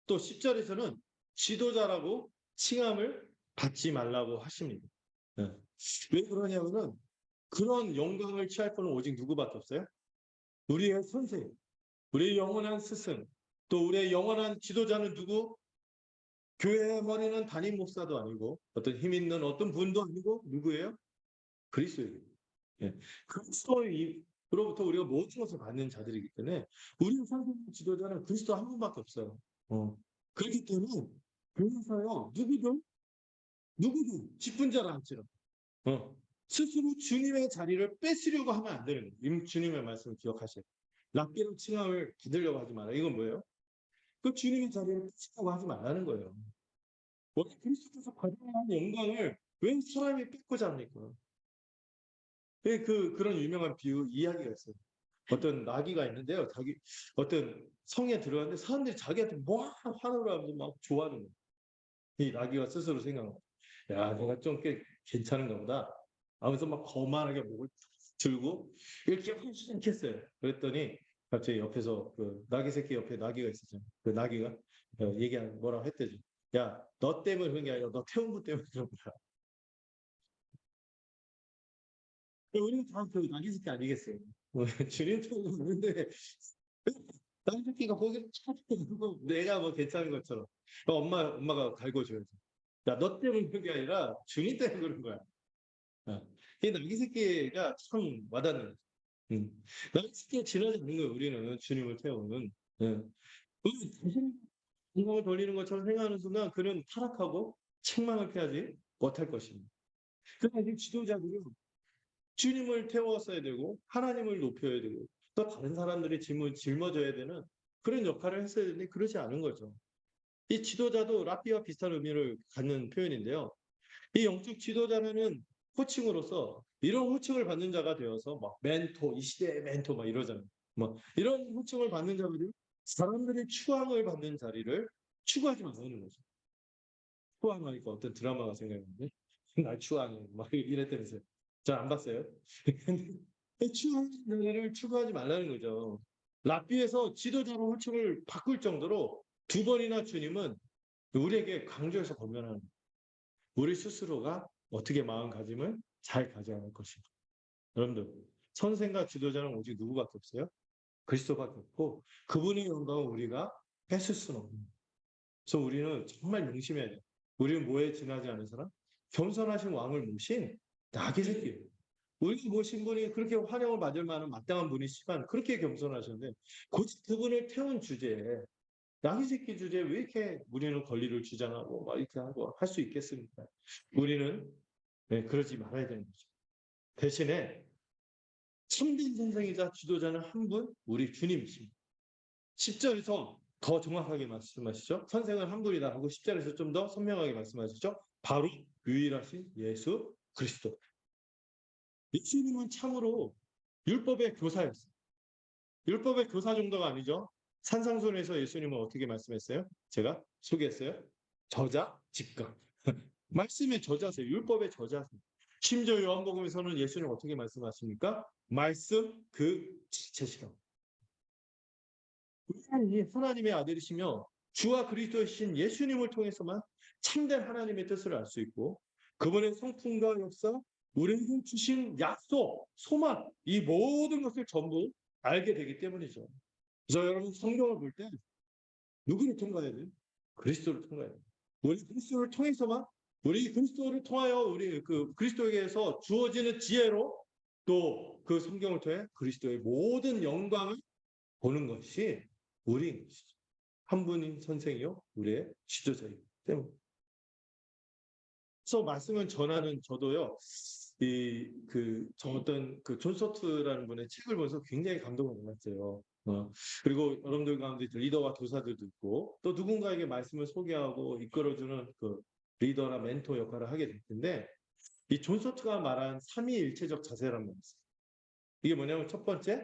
또 10절에서는 지도자라고 칭함을 받지 말라고 하십니다. 네. 왜 그러냐면은 그런 영광을 취할 분은 오직 누구밖에 없어요? 우리의 선생, 우리의 영원한 스승, 또 우리의 영원한 지도자는 누구? 교회의 머리는 담임 목사도 아니고 어떤 힘 있는 어떤 분도 아니고 누구예요? 그리스도예요. 예. 그리스도로부터 우리가 모든 것을 받는 자들이기 때문에 우리의 선생 지도자는 그리스도 한 분밖에 없어요. 그렇기 때문에 그래서요 누구도 직분자를 앉지라. 스스로 주님의 자리를 뺏으려고 하면 안 되는 거예요. 주님의 말씀을 기억하세요. 랍비로 칭함을 받으려고 하지 마라. 이건 뭐예요? 그 주님의 자리를 뺏으려고 하지 말라는 거예요. 원래 그리스도께서 받아야 할 영광을 왜 사람이 뺏고자 합니까? 그런 유명한 이야기가 있어요. 어떤 나귀가 있는데요. 어떤 성에 들어갔는데 사람들이 자기한테 뭐 화를 하면서 막 좋아하는 거예요. 이 나귀가 스스로 생각하고, 야, 내가 좀 꽤 괜찮은가 보다. 하면서 막 거만하게 목을 들고 이렇게 했어요. 그랬더니 갑자기 옆에서 그 나귀 새끼 옆에 나귀가 있었잖아요. 그 나귀가 뭐라고 했대죠. 야, 너 때문에 그런 게 아니라 너 태운 분 때문에 그런 거야. 우리는 다 그 나귀 새끼 아니겠어요? 주님 때문에 그런데 나귀 새끼가 거기를 찾고 내가 뭐 괜찮은 것처럼 엄마가 갈궈줘야지. 야, 너 때문에 그런 게 아니라 주님 때문에 그런 거야. 이 나귀 새끼가 참 와닿는. 나귀 새끼가 지나지 않는 거예요. 우리는 주님을 태우는. 우리 자신의 건강을 돌리는 것처럼 생각하는 순간 그는 타락하고 책망을 피하지 못할 것입니다. 그러나 이 지도자들은 주님을 태웠어야 되고 하나님을 높여야 되고 또 다른 사람들이 짊어져야 되는 그런 역할을 했어야 되는데 그러지 않은 거죠. 이 지도자도 랍비와 비슷한 의미를 갖는 표현인데요. 이 영적 지도자는 호칭으로서 이런 호칭을 받는 자가 되어서 막 멘토, 이 시대의 멘토 막 이러잖아요. 뭐 이런 호칭을 받는 자들이 사람들의 추앙을 받는 자리를 추구하지 말라는 거죠. 추앙하니까 어떤 드라마가 생각나는데 날 추앙해 막 이랬다면서요. 잘 안 봤어요? 추앙하는 자리를 추구하지 말라는 거죠. 랍비에서 지도자로 호칭을 바꿀 정도로 두 번이나 주님은 우리에게 강조해서 권면하는 우리 스스로가 어떻게 마음가짐을 잘 가져야 할 것인가. 여러분들, 선생과 지도자는 오직 누구밖에 없어요? 그리스도밖에 없고 그분의 영광을 우리가 뺏을 수는 없는 거예요. 그래서 우리는 정말 명심해야 돼요. 우리는 뭐에 지나지 않은 사람? 겸손하신 왕을 모신 나귀 새끼예요. 우리 모신 분이 그렇게 환영을 받을 만한 마땅한 분이시지만 그렇게 겸손하셨는데 굳이 그분을 태운 주제에 나이 새끼 주제에 왜 이렇게 우리는 권리를 주장하고 막 이렇게 하고 할 수 있겠습니까? 우리는 그러지 말아야 되는 거죠. 대신에 참된 선생이자 지도자는 한 분, 우리 주님이십니다. 10절에서 더 정확하게 말씀하시죠. 선생은 한 분이다 하고 10절에서 좀 더 선명하게 말씀하시죠. 바로 유일하신 예수 그리스도. 예수님은 참으로 율법의 교사였어요. 율법의 교사 정도가 아니죠. 산상순에서 예수님은 어떻게 말씀했어요? 제가 소개했어요. 저자, 직각. 말씀의 저자세요. 율법의 저자세요. 심지어 요한복음에서는 예수님 어떻게 말씀하십니까? 말씀 그 지체시라고. 하나님의 아들이시며 주와 그리스도이신 예수님을 통해서만 참된 하나님의 뜻을 알 수 있고 그분의 성품과 역사, 우리에게 주신 약속, 소망 이 모든 것을 전부 알게 되기 때문이죠. 그래서 여러분 성경을 볼 때 누구를 통과해야 돼요? 그리스도를 통과해야 돼요. 우리 그리스도를 통해서만 우리 그리스도를 통하여 우리 그 그리스도에게서 주어지는 지혜로 또 그 성경을 통해 그리스도의 모든 영광을 보는 것이 우리인 것이죠. 한 분인 선생이요 우리의 지도자이기 때문에. 그래서 말씀을 전하는 저도요. 저 어떤 그 존 서트라는 분의 책을 보면서 굉장히 감동을 받았어요. 그리고 여러분들 가운데 리더와 교사들도 있고 또 누군가에게 말씀을 소개하고 이끌어주는 그 리더나 멘토 역할을 하게 될 텐데 이 존 서트가 말한 삼위일체적 자세란 말이 있어요. 이게 뭐냐면 첫 번째,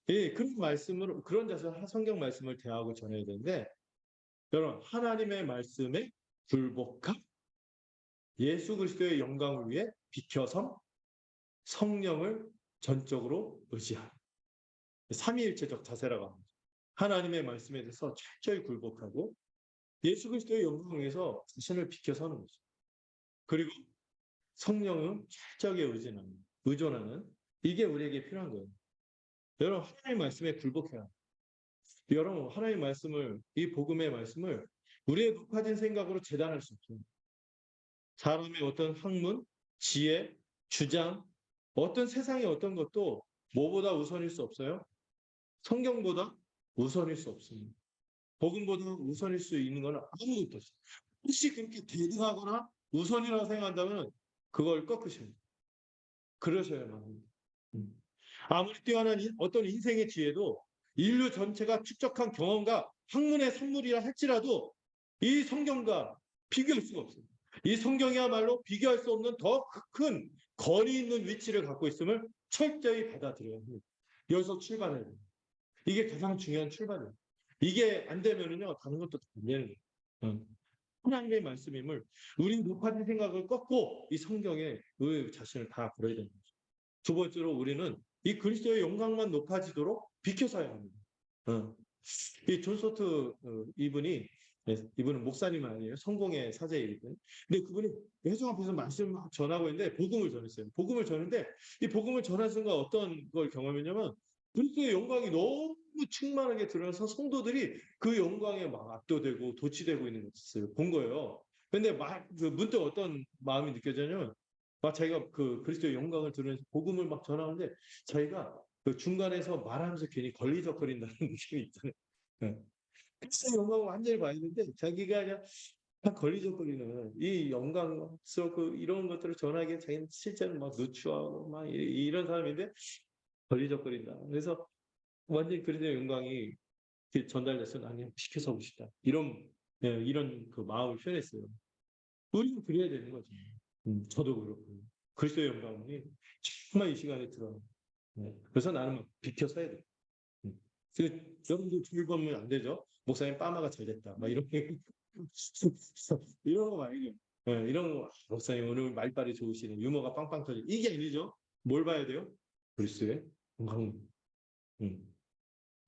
그런 말씀으로 그런 자세로 성경 말씀을 대하고 전해야 되는데 여러분 하나님의 말씀에 굴복함, 예수 그리스도의 영광을 위해 비켜섬, 성령을 전적으로 의지함. 삼위일체적 자세라고 합니다. 하나님의 말씀에 대해서 철저히 굴복하고 예수 그리스도의 영광을 위해서 자신을 비켜서는 거죠. 그리고 성령은 철저하게 의존하는 이게 우리에게 필요한 거예요. 여러분 하나님의 말씀에 굴복해야 합니다. 여러분 하나님의 말씀을 이 복음의 말씀을 우리의 높아진 생각으로 재단할 수 없어요. 사람의 어떤 학문, 지혜, 주장, 어떤 세상의 어떤 것도 뭐보다 우선일 수 없어요? 성경보다 우선일 수 없습니다. 복음보다 우선일 수 있는 건 아무것도 없어요. 혹시 그렇게 대등하거나 우선이라고 생각한다면 그걸 꺾으셔야 돼요. 그러셔야만 합니다. 아무리 뛰어난 어떤 인생의 지혜도 인류 전체가 축적한 경험과 학문의 산물이라 할지라도 이 성경과 비교할 수가 없어요. 이 성경이야말로 비교할 수 없는 더 큰 권위 있는 위치를 갖고 있음을 철저히 받아들여야 합니다. 여기서 출발해야 돼요. 이게 가장 중요한 출발이에요. 이게 안 되면은요, 다른 것도 안 되는 거예요. 하나님의 말씀임을 우리 높아진 생각을 꺾고 이 성경에 우리 자신을 다 걸어야 되는 거죠. 두 번째로 우리는 이 그리스도의 영광만 높아지도록 비켜서야 합니다. 이 존 소트 이분은 목사님 아니에요. 성공의 사제이거든요. 근데 그분이 회중 앞에서 말씀을 막 전하고 있는데 복음을 전했어요. 복음을 전했는데 이 복음을 전한 순간 어떤 걸 경험했냐면 그리스도의 영광이 너무 충만하게 드러나서 성도들이 그 영광에 막 압도되고 도취되고 있는 것을 본 거예요. 근데 문득 어떤 마음이 느껴졌냐면 막 자기가 그 그리스도의 영광을 들으면서 복음을 막 전하는데 자기가 그 중간에서 말하면서 괜히 걸리적거린다는 느낌이 있잖아요. 네. 그리스도의 영광을 완전히 봐야 되는데 자기가 그냥 막 걸리적거리는 이 영광스럽고 이런 것들을 전하기에 자기는 실제는 막 누추하고 막 이런 사람인데 걸리적거린다. 그래서 완전히 그리스도의 영광이 전달돼서 나는 시켜서고 싶다. 이런 그 마음을 표현했어요. 우리는 그래야 되는 거죠. 저도 그렇고. 그리스도의 영광이 정말 이 시간에 들어. 그래서 나는 막 비켜서야 돼. 여러분도 즐거우면 안 되죠. 목사님 빠마가 잘 됐다. 막 이런 이런 거 말이죠. 이런 거 목사님 오늘 말빨이 좋으시네. 유머가 빵빵 터지. 이게 아니죠. 뭘 봐야 돼요? 그리스도의 영광.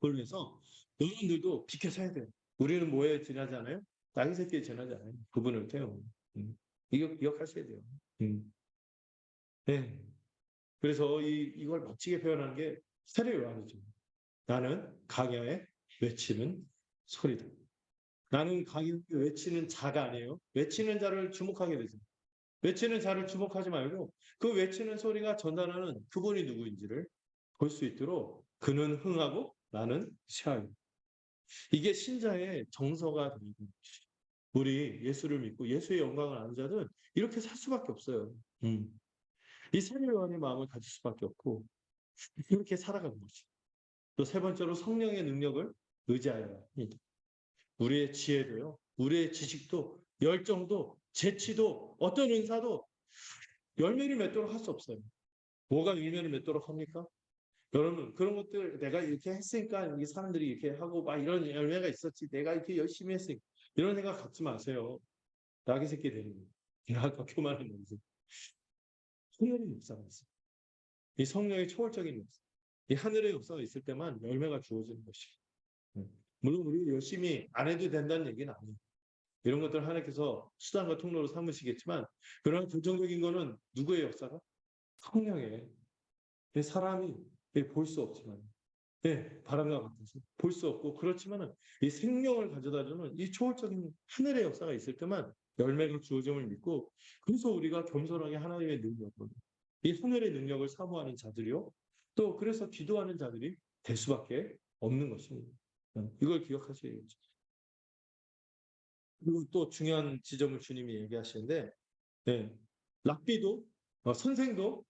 그러면서 여러분들도 비켜서야 돼요. 우리는 뭐에 지나지 않아요? 나이 새끼에 지나지 않아요. 그분을 태워. 이거 기억하셔야 돼요. 네. 그래서 이걸 멋지게 표현하는 게 세례 요한이죠. 나는 강야에 외치는 소리다. 나는 강야에 외치는 자가 아니에요. 외치는 자를 주목하게 되죠. 외치는 자를 주목하지 말고 그 외치는 소리가 전달하는 그분이 누구인지를 볼 수 있도록 그는 흥하고 나는 취하리. 이게 신자의 정서가 되는 거예요. 우리 예수를 믿고 예수의 영광을 아는 자는 이렇게 살 수밖에 없어요. 이 세례요한의 마음을 가질 수밖에 없고 이렇게 살아가는 거지. 또 세 번째로 성령의 능력을 의지하여야 합니다. 우리의 지혜도요, 우리의 지식도, 열정도, 재치도, 어떤 은사도 열매를 맺도록 할 수 없어요. 뭐가 열매를 맺도록 합니까? 여러분, 그런 것들 내가 이렇게 했으니까 이 사람들이 이렇게 하고 막 이런 열매가 있었지. 내가 이렇게 열심히 했으니까. 이런 생각 갖지 마세요. 나귀 새끼 되는 거예요. 내가 아까 교만한 거지. 하늘의 역사가 있어요. 이 성령의 초월적인 역사. 이 하늘의 역사가 있을 때만 열매가 주어지는 것이에요. 물론 우리 열심히 안 해도 된다는 얘기는 아니에요. 이런 것들 하나님께서 수단과 통로로 삼으시겠지만 그런 결정적인 거는 누구의 역사가? 성령의. 사람이 볼 수 없지만 바람과 같아서 볼 수 없고 그렇지만은 이 생명을 가져다주는 이 초월적인 하늘의 역사가 있을 때만 열매가 주어짐을 믿고 그래서 우리가 겸손하게 하나님의 능력을 이 하늘의 능력을 사모하는 자들이요 또 그래서 기도하는 자들이 될 수밖에 없는 것입니다. 이걸 기억하셔야겠죠. 그리고 또 중요한 지점을 주님이 얘기하시는데 랍비도 선생도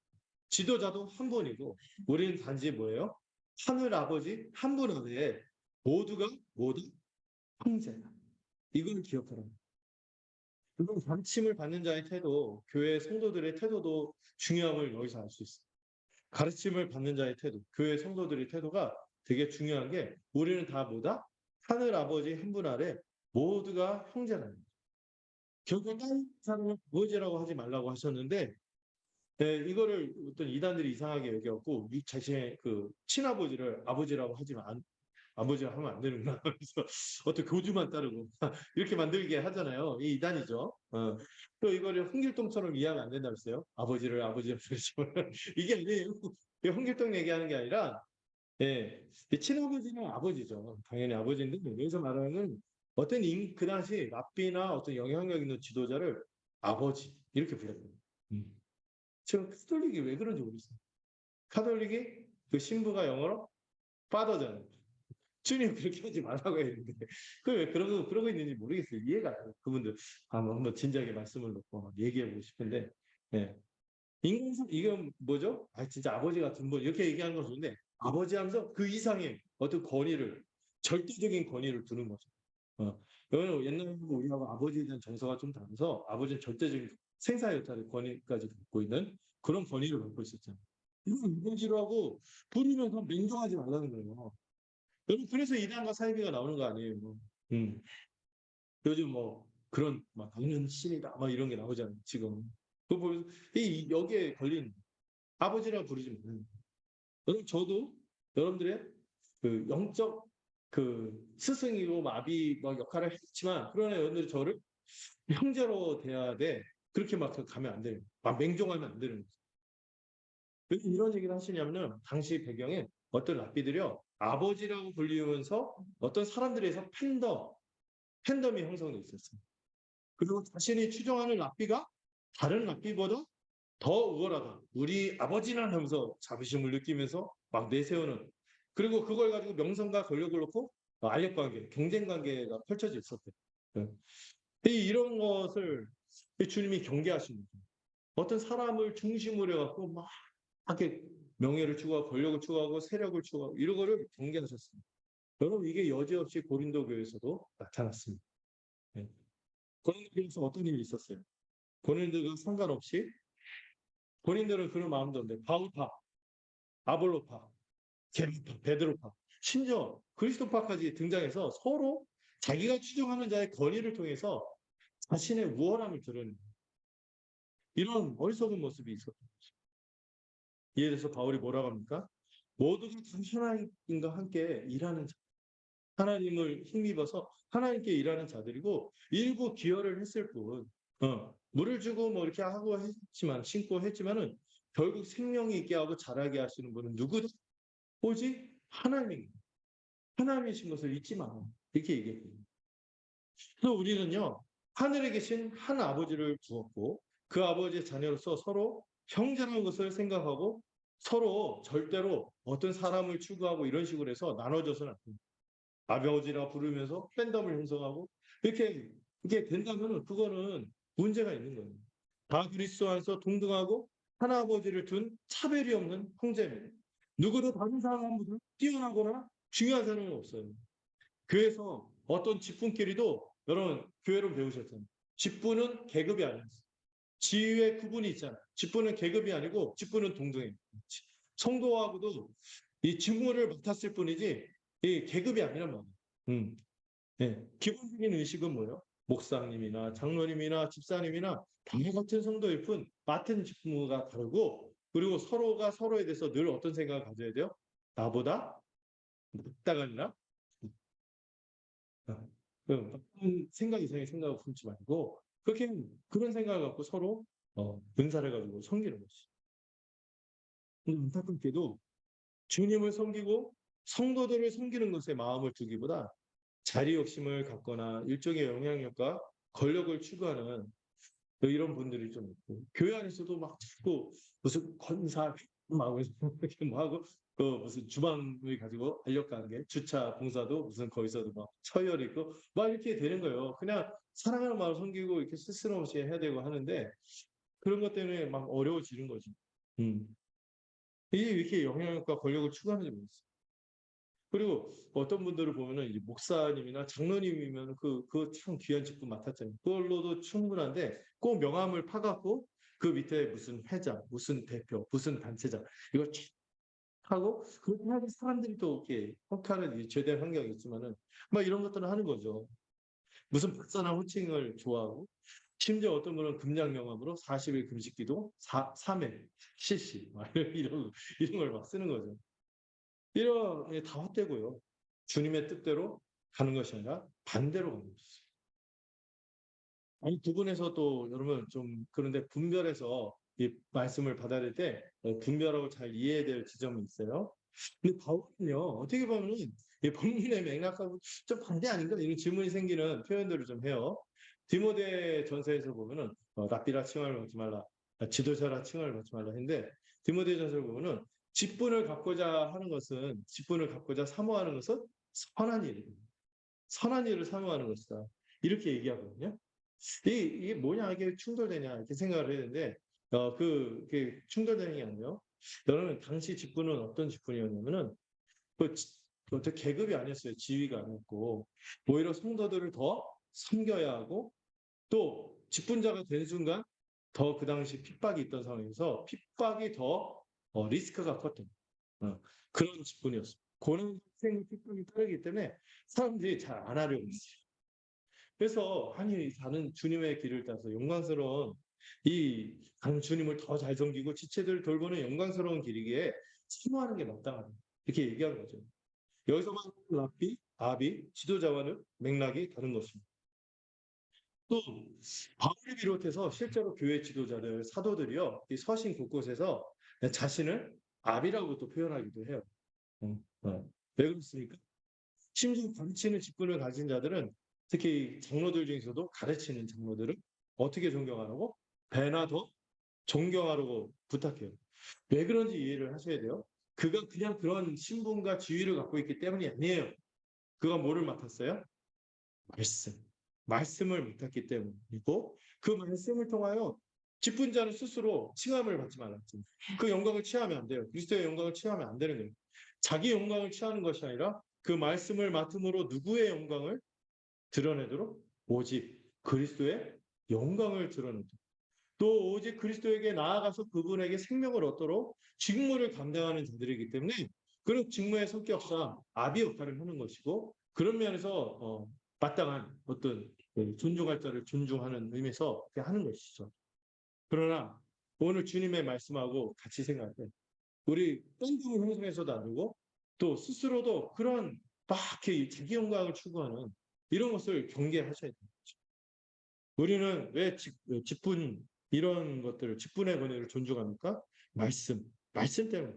지도자도 한 분이고 우리는 단지 뭐예요? 하늘 아버지 한 분 안에 모두가 모두 형제다. 이걸 기억하라. 그리고 가르침을 받는 자의 태도, 교회 성도들의 태도도 중요함을 여기서 알 수 있어요. 가르침을 받는 자의 태도, 교회 성도들의 태도가 되게 중요한 게 우리는 다 뭐다? 하늘 아버지 한 분 아래 모두가 형제라는 거예요. 결국 다른 사람을 아버지라고 하지 말라고 하셨는데 이거를 어떤 이단들이 이상하게 여겨갖고 자신의 그 친아버지를 아버지라고 하지만 아버지라고 하면 안 되는구나. 그래서 어떤 교주만 따르고 이렇게 만들게 하잖아요. 이 이단이죠. 또 이거를 홍길동처럼 이해하면 안 된다 그랬어요. 아버지를 아버지라고 그러시면 이게 아니에요. 홍길동 얘기하는 게 아니라 이 친아버지는 아버지죠. 당연히 아버지인데 여기서 말하는 어떤 그 당시 랍비나 어떤 영향력 있는 지도자를 아버지 이렇게 불렀거든요. 지금 카톨릭이 왜 그런지 모르겠어요. 카톨릭이 그 신부가 영어로 파더잖아요. 주님 그렇게 하지 말라고 했는데 그왜 그러고 있는지 모르겠어요. 이해가 안 가요. 그분들 한번 진지하게 말씀을 놓고 얘기해 보고 싶은데 인간상 이건 뭐죠? 진짜 아버지 같은 분 이렇게 얘기하는 건 좋은데 아버지 하면서 그 이상의 어떤 권위를 절대적인 권위를 두는 거죠. 여기는 옛날에 우리하고 아버지에 대한 정서가 좀 다르서 아버지는 절대적인 생사여탈의 권위까지 갖고 있는 그런 권위를 갖고 있었잖아요. 이건 아버지로 하고 부르면서 맹종하지 말라는 거예요. 여러분 그래서 이단과 사이비가 나오는 거 아니에요. 음. 요즘 뭐 그런 막 당연 신이다 막 이런 게 나오잖아요. 지금 그 보면서 여기에 걸린 아버지라고 부르지 마요. 여러분 저도 여러분들의 그 영적 그 스승이고 마비 막 역할을 했지만 그러나 여러분들이 저를 형제로 대해야 돼. 그렇게 막 가면 안 돼요. 막 맹종하면 안 되는 거죠. 왜 이런 얘기를 하시냐면은 당시 배경에 어떤 랍비들이요 아버지라고 불리면서 어떤 사람들에서 팬덤이 형성돼 있었어요. 그리고 자신이 추종하는 랍비가 다른 랍비보다 더 우월하다. 우리 아버지는 하면서 자부심을 느끼면서 막 내세우는. 그리고 그걸 가지고 명성과 권력을 놓고 알력 관계, 경쟁 관계가 펼쳐져 있었대요. 이런 것을 주님이 경계하시는 거예요. 어떤 사람을 중심으로 해갖고 막 이렇게 명예를 추구하고 권력을 추구하고 세력을 추구하고 이런 거를 경계하셨습니다. 여러분 이게 여지없이 고린도 교회에서도 나타났습니다. 고린도 교회에서 어떤 일이 있었어요? 고린도가 상관없이 본인들은 그런 마음도 없는데 바울파, 아볼로파, 게르파, 베드로파, 심지어 그리스도파까지 등장해서 서로 자기가 추종하는 자의 권위를 통해서 자신의 우월함을 드러내는 이런 어리석은 모습이 있었던 거죠. 이에 대해서 바울이 뭐라고 합니까? 모두가 다 하나님과 함께 일하는 자, 하나님을 힘입어서 하나님께 일하는 자들이고 일부 기여를 했을 뿐 물을 주고 뭐 이렇게 하고 했지만 신고 했지만은 결국 생명이 있게 하고 자라게 하시는 분은 누구든 오직 하나님이신 것을 잊지 마. 이렇게 얘기했거든요. 그래서 우리는요 하늘에 계신 한 아버지를 두었고 그 아버지의 자녀로서 서로 형제라는 것을 생각하고 서로 절대로 어떤 사람을 추구하고 이런 식으로 해서 나눠져서는 안 됩니다. 아버지라 부르면서 팬덤을 형성하고 이렇게 된다면 그거는 문제가 있는 거예요. 다 그리스도 안에서 동등하고 하나 아버지를 둔 차별이 없는 형제입니다. 누구도 다른 사람보다 뛰어나거나 중요한 사람은 없어요. 교회에서 어떤 직분끼리도 여러분 교회로 배우셨잖아요. 직분은 계급이 아니에요. 지위의 구분이 있잖아요. 직분은 계급이 아니고 직분은 동등해요. 성도하고도 이 직무를 맡았을 뿐이지 이 계급이 아니란 말이에요. 네. 기본적인 의식은 뭐예요? 목사님이나 장로님이나 집사님이나 다 같은 성도일 뿐 맡은 직무가 다르고 그리고 서로가 서로에 대해서 늘 어떤 생각을 가져야 돼요? 나보다 낫다가 아니라 어떤 생각 이상의 생각을 품지 말고 그렇게 그런 생각을 갖고 서로 은사를 가지고 섬기는 것이. 근데 안타깝게도 주님을 섬기고 성도들을 섬기는 것에 마음을 두기보다 자리 욕심을 갖거나 일종의 영향력과 권력을 추구하는 이런 분들이 좀 있고 교회 안에서도 막 자꾸 무슨 권사 막 이렇게 뭐 하고 그 무슨 주방을 가지고 알력가는 게 주차 봉사도 무슨 거기서도 막 서열 있고 막 이렇게 되는 거예요. 그냥 사랑하는 마음 섬기고 이렇게 스스럼 없이 해야 되고 하는데 그런 것 때문에 막 어려워지는 거죠. 음. 이게 이렇게 영향력과 권력을 추구하는지 모르겠어요. 그리고 어떤 분들을 보면은 이제 목사님이나 장로님이면 그 참 귀한 직분 맡았잖아요. 그걸로도 충분한데 꼭 명함을 파갖고 그 밑에 무슨 회장, 무슨 대표, 무슨 단체장 이걸 쫙 하고 그렇게 하는 사람들이 또 이렇게 혹하는 이 제대 환경이 있지만은 막 이런 것들을 하는 거죠. 무슨 박사나 호칭을 좋아하고 심지어 어떤 분은 금약 명함으로 40일 금식기도 3회 실시 막 이런 걸 막 쓰는 거죠. 이런 게 다 헛되고요. 주님의 뜻대로 가는 것이 아니라 반대로 가는 것이죠. 아니 두 분에서 또 여러분 좀 그런데 분별해서 이 말씀을 받아들일 때 분별하고 잘 이해해야 될 지점이 있어요. 근데 바울은요 어떻게 보면은 이 본문의 맥락하고 좀 반대 아닌가 이런 질문이 생기는 표현들을 좀 해요. 디모데 전서에서 보면은 랍비라 칭함을 받지 말라, 지도자라 칭함을 받지 말라 했는데 디모데 전서를 보면은 직분을 갖고자 하는 것은 직분을 갖고자 사모하는 것은 선한 일이다. 선한 일을 사모하는 것이다. 이렇게 얘기하거든요. 이게 뭐냐, 이게 충돌되냐, 이렇게 생각을 해야 되는데, 그게 충돌되는 게 아니에요. 여러분, 당시 직분은 어떤 직분이었냐면은, 그, 어떤 계급이 아니었어요. 지위가 아니었고, 오히려 성도들을 더 섬겨야 하고, 또 직분자가 된 순간, 더 그 당시 핍박이 있던 상황에서 핍박이 더 리스크가 컸던 그런 직분이었어요. 고난생 핍박이 따르기 때문에 사람들이 잘 안 하려고 했어요. 그래서 아니 나는 주님의 길을 따서 영광스러운 이 가는 주님을 더 잘 섬기고 지체들 돌보는 영광스러운 길이기에 사모하는 게 마땅하다. 이렇게 얘기한 거죠. 여기서 말하는 랍비, 아비, 지도자와는 맥락이 다른 것입니다. 또 바울을 비롯해서 실제로 교회 지도자들, 사도들이요, 이 서신 곳곳에서 자신을 아비라고 또 표현하기도 해요. 왜 그렇습니까? 심지어 가르치는 직분을 가진 자들은 특히 장로들 중에서도 가르치는 장로들은 어떻게 존경하라고? 배나 더 존경하라고 부탁해요. 왜 그런지 이해를 하셔야 돼요. 그가 그냥 그런 신분과 지위를 갖고 있기 때문이 아니에요. 그가 뭐를 맡았어요? 말씀. 말씀을 맡았기 때문이고 그 말씀을 통하여 직분자는 스스로 칭함을 받지 말았죠. 그 영광을 취하면 안 돼요. 그리스도의 영광을 취하면 안 되는 거예요. 자기 영광을 취하는 것이 아니라 그 말씀을 맡음으로 누구의 영광을 드러내도록 오직 그리스도의 영광을 드러내도록 또 오직 그리스도에게 나아가서 그분에게 생명을 얻도록 직무를 감당하는 자들이기 때문에 그런 직무의 성격상 아비 역할을 하는 것이고 그런 면에서 마땅한 어떤 존중할 자를 존중하는 의미에서 그렇게 하는 것이죠. 그러나 오늘 주님의 말씀하고 같이 생각해 우리 땡땡을 형성해서도 안 되고 또 스스로도 그런 막 이렇게 자기 영광을 추구하는 이런 것을 경계하셔야 됩니다. 우리는 왜 직분 이런 것들을 직분의 권위를 존중합니까? 말씀 때문에.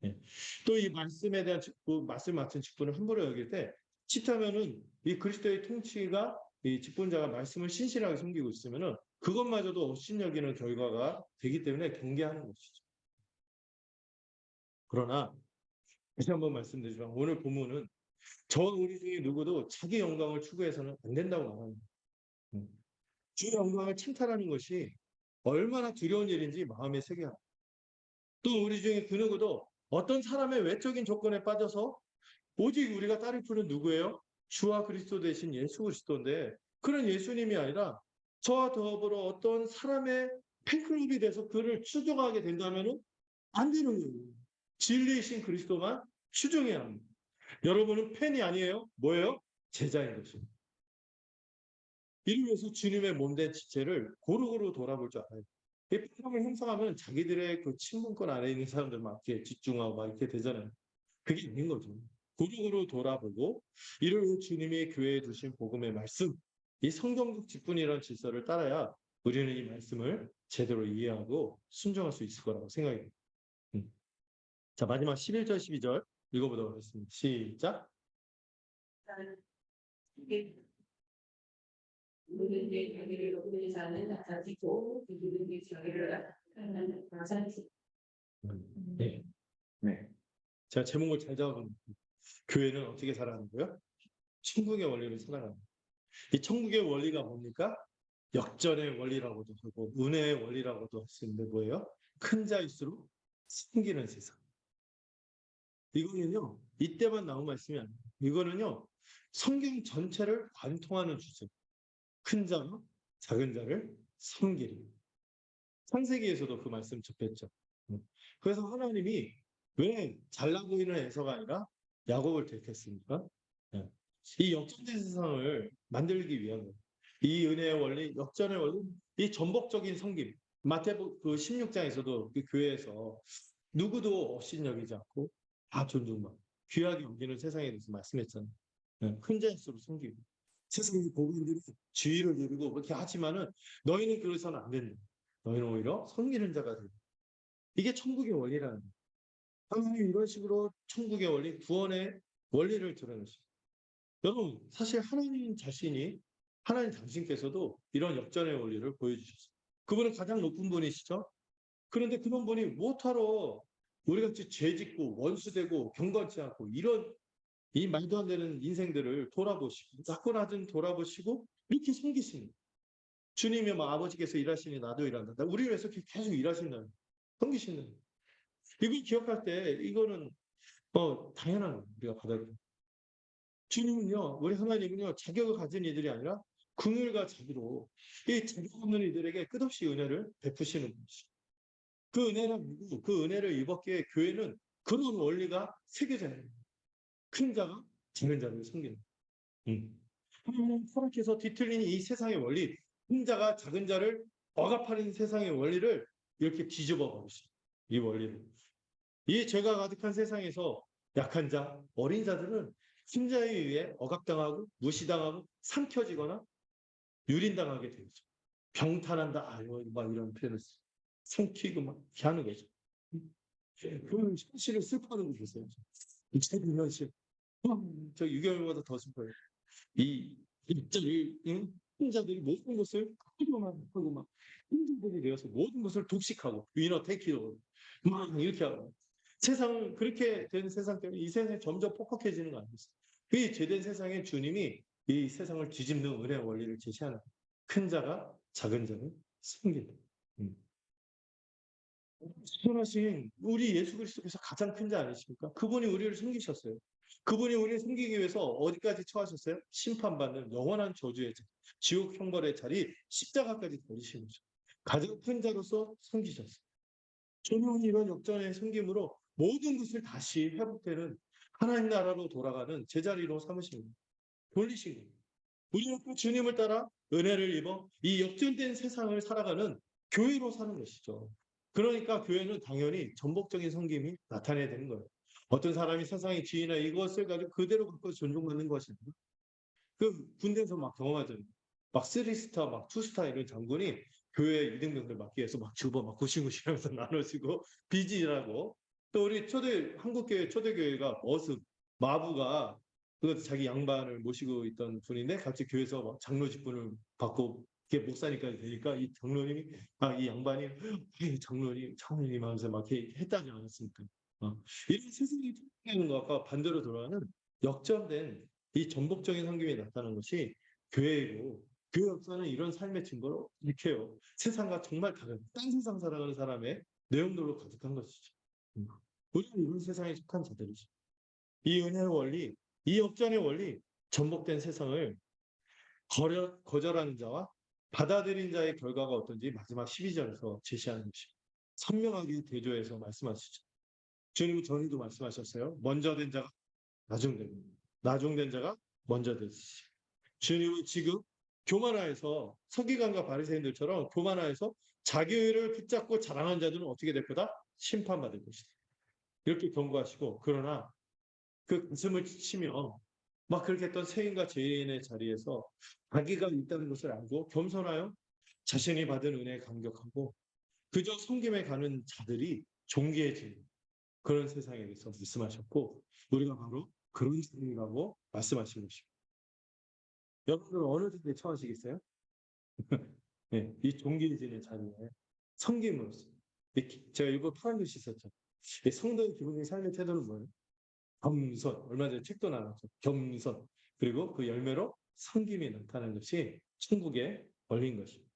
예. 또이 말씀에 대한 말씀 맡은 직분을 함부로 여길 때 치타면은 이 그리스도의 통치가 이 직분자가 말씀을 신실하게 섬기고 있으면은 그것마저도 업신여기는 결과가 되기 때문에 경계하는 것이죠. 그러나 다시 한번 말씀드리지만 오늘 본문은 저와 우리 중에 누구도 자기 영광을 추구해서는 안 된다고 말합니다. 주 영광을 칭찬하는 것이 얼마나 두려운 일인지 마음에 새겨야 합니다. 또 우리 중에 그 누구도 어떤 사람의 외적인 조건에 빠져서 오직 우리가 따를 분은 누구예요? 주와 그리스도 대신 예수 그리스도인데 그런 예수님이 아니라 저와 더불어 어떤 사람의 팬클럽이 돼서 그를 추종하게 된다면 안 되는 거예요. 진리이신 그리스도만 추종해야 합니다. 여러분은 팬이 아니에요? 뭐예요? 제자인 것입니다. 이를 위해서 주님의 몸된 지체를 고루고루 돌아볼 줄 알아요. 이 팬덤을 형성하면 자기들의 그 친분권 안에 있는 사람들만 이렇게 집중하고 막 이렇게 되잖아요. 그게 아닌 거죠. 고루고루 돌아보고 이를 위해 주님이 교회에 두신 복음의 말씀, 이 성경적 직분이라는 질서를 따라야 우리는 이 말씀을 제대로 이해하고 순종할 수 있을 거라고 생각해요. 자, 마지막 11절, 12절 읽어보도록 하겠습니다. 시작. 누구든지 자기를 높이는 자는 낮아지고 누구든지 자기를 낮추는 낮아지고. 네. 네. 제가 제목을 잘 잡은 교회는 어떻게 살아가는 거예요? 천국의 원리를 살아가는 거예요. 이 천국의 원리가 뭡니까? 역전의 원리라고도 하고 은혜의 원리라고도 할 수 있는데 뭐예요? 큰 자일수록 섬기는 세상. 이거는요. 이때만 나온 말씀이 아니에요. 이거는요. 성경 전체를 관통하는 주제. 큰 자와 작은 자를 섬기리. 창세기에서도 그 말씀 접했죠. 그래서 하나님이 왜 잘나 보이는 에서가 아니라 야곱을 택했습니까? 네. 이 역전된 세상을 만들기 위한 거예요. 이 은혜의 원리, 역전의 원리, 이 전복적인 섬김. 마태복음 그 16장에서도 그 교회에서 누구도 업신여기지 않고 다 존중받고 귀하게 여기는 세상에 대해서 말씀했잖아요. 네. 큰 자일수록 섬기고 세상의 복음들이 주의를 누리고 그렇게 하지만은 너희는 그래서는 안 된다. 너희는 오히려 섬기는 자가 된다. 이게 천국의 원리라는 거예요. 하나님 이런 식으로 천국의 원리, 구원의 원리를 드러내십니다. 여러분, 사실 하나님 자신이, 하나님 당신께서도 이런 역전의 원리를 보여주셨어요. 그분은 가장 높은 분이시죠? 그런데 그런 분이 못하러 우리같이 죄짓고 원수되고 경건치 않고 이런 이 말도 안 되는 인생들을 돌아보시고, 낮고 낮은 돌아보시고, 이렇게 섬기십니다. 주님이 뭐 아버지께서 일하시니 나도 일한다. 우리를 위해서 계속 일하신다는, 섬기신다는. 이걸 기억할 때 이거는 당연한 거예요. 우리가 받아들여요. 주님은요, 우리 하나님은요, 자격을 가진 이들이 아니라 긍휼과 자비로 이 자격 없는 이들에게 끝없이 은혜를 베푸시는 것이죠. 그 은혜를 믿고 그 은혜를 입었기에 교회는 그런 원리가 새겨져야 해요. 큰 자가 작은 자를 섬기는. 하나님 타락해서 뒤틀린 이 세상의 원리, 큰 자가 작은 자를 억압하는 세상의 원리를 이렇게 뒤집어 버리시죠. 이 원리를. 이 죄가 가득한 세상에서 약한 자, 어린 자들은 힘자에 의해 억압당하고 무시당하고 삼켜지거나 유린당하게 되죠. 병탄한다, 막 이런 표현을 써요. 삼키고 막 이렇게 하는 거죠. 그 현실을 슬퍼하는 거 보세요. 이 최근 현실. 저 유경영보다 더 슬퍼요. 이 일자리, 혼자들이 모든 것을 하고만 하고 막 힘들들이 되어서 모든 것을 독식하고 위너 테이키로 막 이렇게 하고 세상 그렇게 된 세상 때문에 이 세상이 점점 폭박해지는 거 아니겠어요? 이 죄된 세상에 주님이 이 세상을 뒤집는 은혜의 원리를 제시하는 큰 자가 작은 자를 섬긴다. 선하신 우리 예수 그리스도께서 가장 큰 자 아니십니까? 그분이 우리를 섬기셨어요. 그분이 우리를 섬기기 위해서 어디까지 처하셨어요? 심판받는 영원한 저주의 자, 지옥 형벌의 자리, 십자가까지 버리신 거죠. 가장 큰 자로서 섬기셨어요. 저는 이런 역전의 섬김으로 모든 것을 다시 회복되는 하나님 나라로 돌아가는 제자리로 삼으신 거예요. 돌리신 거예요. 우리는 또 주님을 따라 은혜를 입어 이 역전된 세상을 살아가는 교회로 사는 것이죠. 그러니까 교회는 당연히 전복적인 섬김이 나타내야 되는 거예요. 어떤 사람이 세상의 지위나 이것을 가지고 그대로 갖고 존중받는 것이 아니라 그 군대에서 막 경험하잖아요. 막 3스타, 막 2스타 이런 장군이 교회 이등병들 맡기 위해서 막 주버 막 구실구실하면서 나눠주고 비지라고 또 우리 한국교회 초대교회가 머슴 마부가 그것도 자기 양반을 모시고 있던 분인데 같이 교회에서 막 장로 직분을 받고 이게 목사니까 되니까 이 장로님이 이 양반이 장로님 하면서 막 이렇게 했다지 않았습니까? 이런 세상이 통하는 것과 반대로 돌아가는 역전된 이 전복적인 성김이 나타나는 것이 교회이고 교회 역사는 이런 삶의 증거로 이렇게요. 세상과 정말 다른 딴 세상 살아가는 사람의 내용들로 가득한 것이죠. 우리는 이런 세상에 속한 자들이죠. 이 은혜의 원리, 이 역전의 원리, 전복된 세상을 거절하는 자와 받아들인 자의 결과가 어떤지 마지막 12절에서 제시하는 것입니다. 선명하게 대조해서 말씀하시죠. 주님은 전에도 말씀하셨어요. 먼저 된 자가 나중됩니다. 나중된 자가 먼저 되시. 주님은 지금 교만하여서 서기관과 바리새인들처럼 교만하여서 자기를 붙잡고 자랑한 자들은 어떻게 될 거다? 심판받을 것이다. 이렇게 경고하시고 그러나 그 가슴을 치며 막 그렇게 했던 세인과 죄인의 자리에서 자기가 있다는 것을 알고 겸손하여 자신이 받은 은혜에 감격하고 그저 섬김에 가는 자들이 존귀해지는 그런 세상에 대해서 말씀하셨고 우리가 바로 그런 사람이라고 말씀하신 것입니다. 여러분들 어느 자리에 처하시겠어요? 네, 이 존귀해지는 자리에 섬김으로써 제가 이거 파란 글씨 썼죠. 성도의 기본적인 삶의 태도는 뭐예요? 겸손. 얼마 전에 책도 나왔죠. 겸손. 그리고 그 열매로 섬김이 나타나는 것이 천국의 원리인 것입니다.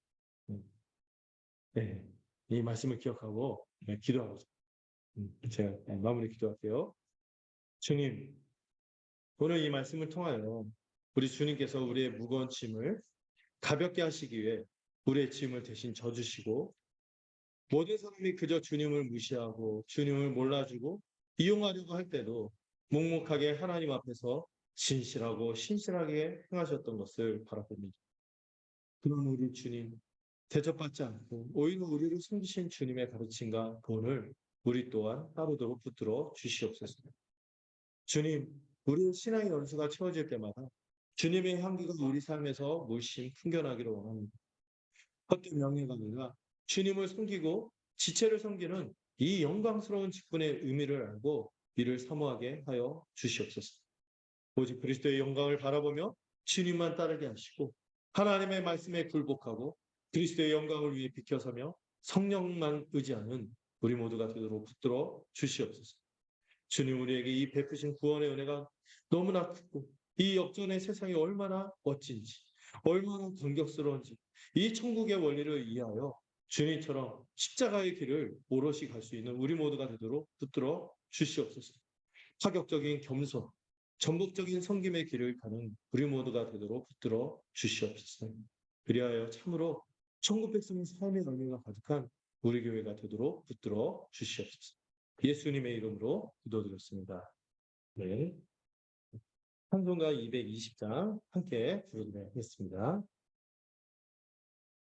네. 이 말씀을 기억하고 기도하고자. 제가 마무리 기도할게요. 주님, 오늘 이 말씀을 통하여 우리 주님께서 우리의 무거운 짐을 가볍게 하시기 위해 우리의 짐을 대신 져주시고 모든 사람이 그저 주님을 무시하고 주님을 몰라주고 이용하려고 할 때도 묵묵하게 하나님 앞에서 진실하고 신실하게 행하셨던 것을 바라봅니다. 그런 우리 주님 대접받지 않고 오히려 우리를 섬기신 주님의 가르침과 본을 우리 또한 따르도록 붙들어 주시옵소서. 주님, 우리의 신앙의 연수가 채워질 때마다 주님의 향기가 우리 삶에서 물씬 풍겨나기를 원합니다. 헛된 명예가 아니라 주님을 섬기고 지체를 섬기는 이 영광스러운 직분의 의미를 알고 이를 사모하게 하여 주시옵소서. 오직 그리스도의 영광을 바라보며 주님만 따르게 하시고 하나님의 말씀에 굴복하고 그리스도의 영광을 위해 비켜서며 성령만 의지하는 우리 모두가 되도록 붙들어 주시옵소서. 주님 우리에게 이 베푸신 구원의 은혜가 너무나 크고 이 역전의 세상이 얼마나 멋진지 얼마나 감격스러운지 이 천국의 원리를 이해하여 주님처럼 십자가의 길을 오롯이 갈 수 있는 우리 모두가 되도록 붙들어 주시옵소서. 파격적인 겸손, 전복적인 섬김의 길을 가는 우리 모두가 되도록 붙들어 주시옵소서. 그리하여 참으로 천국 백성의 삶의 열매가 가득한 우리 교회가 되도록 붙들어 주시옵소서. 예수님의 이름으로 기도드렸습니다. 네. 찬송가 220장 함께 부르겠습니다.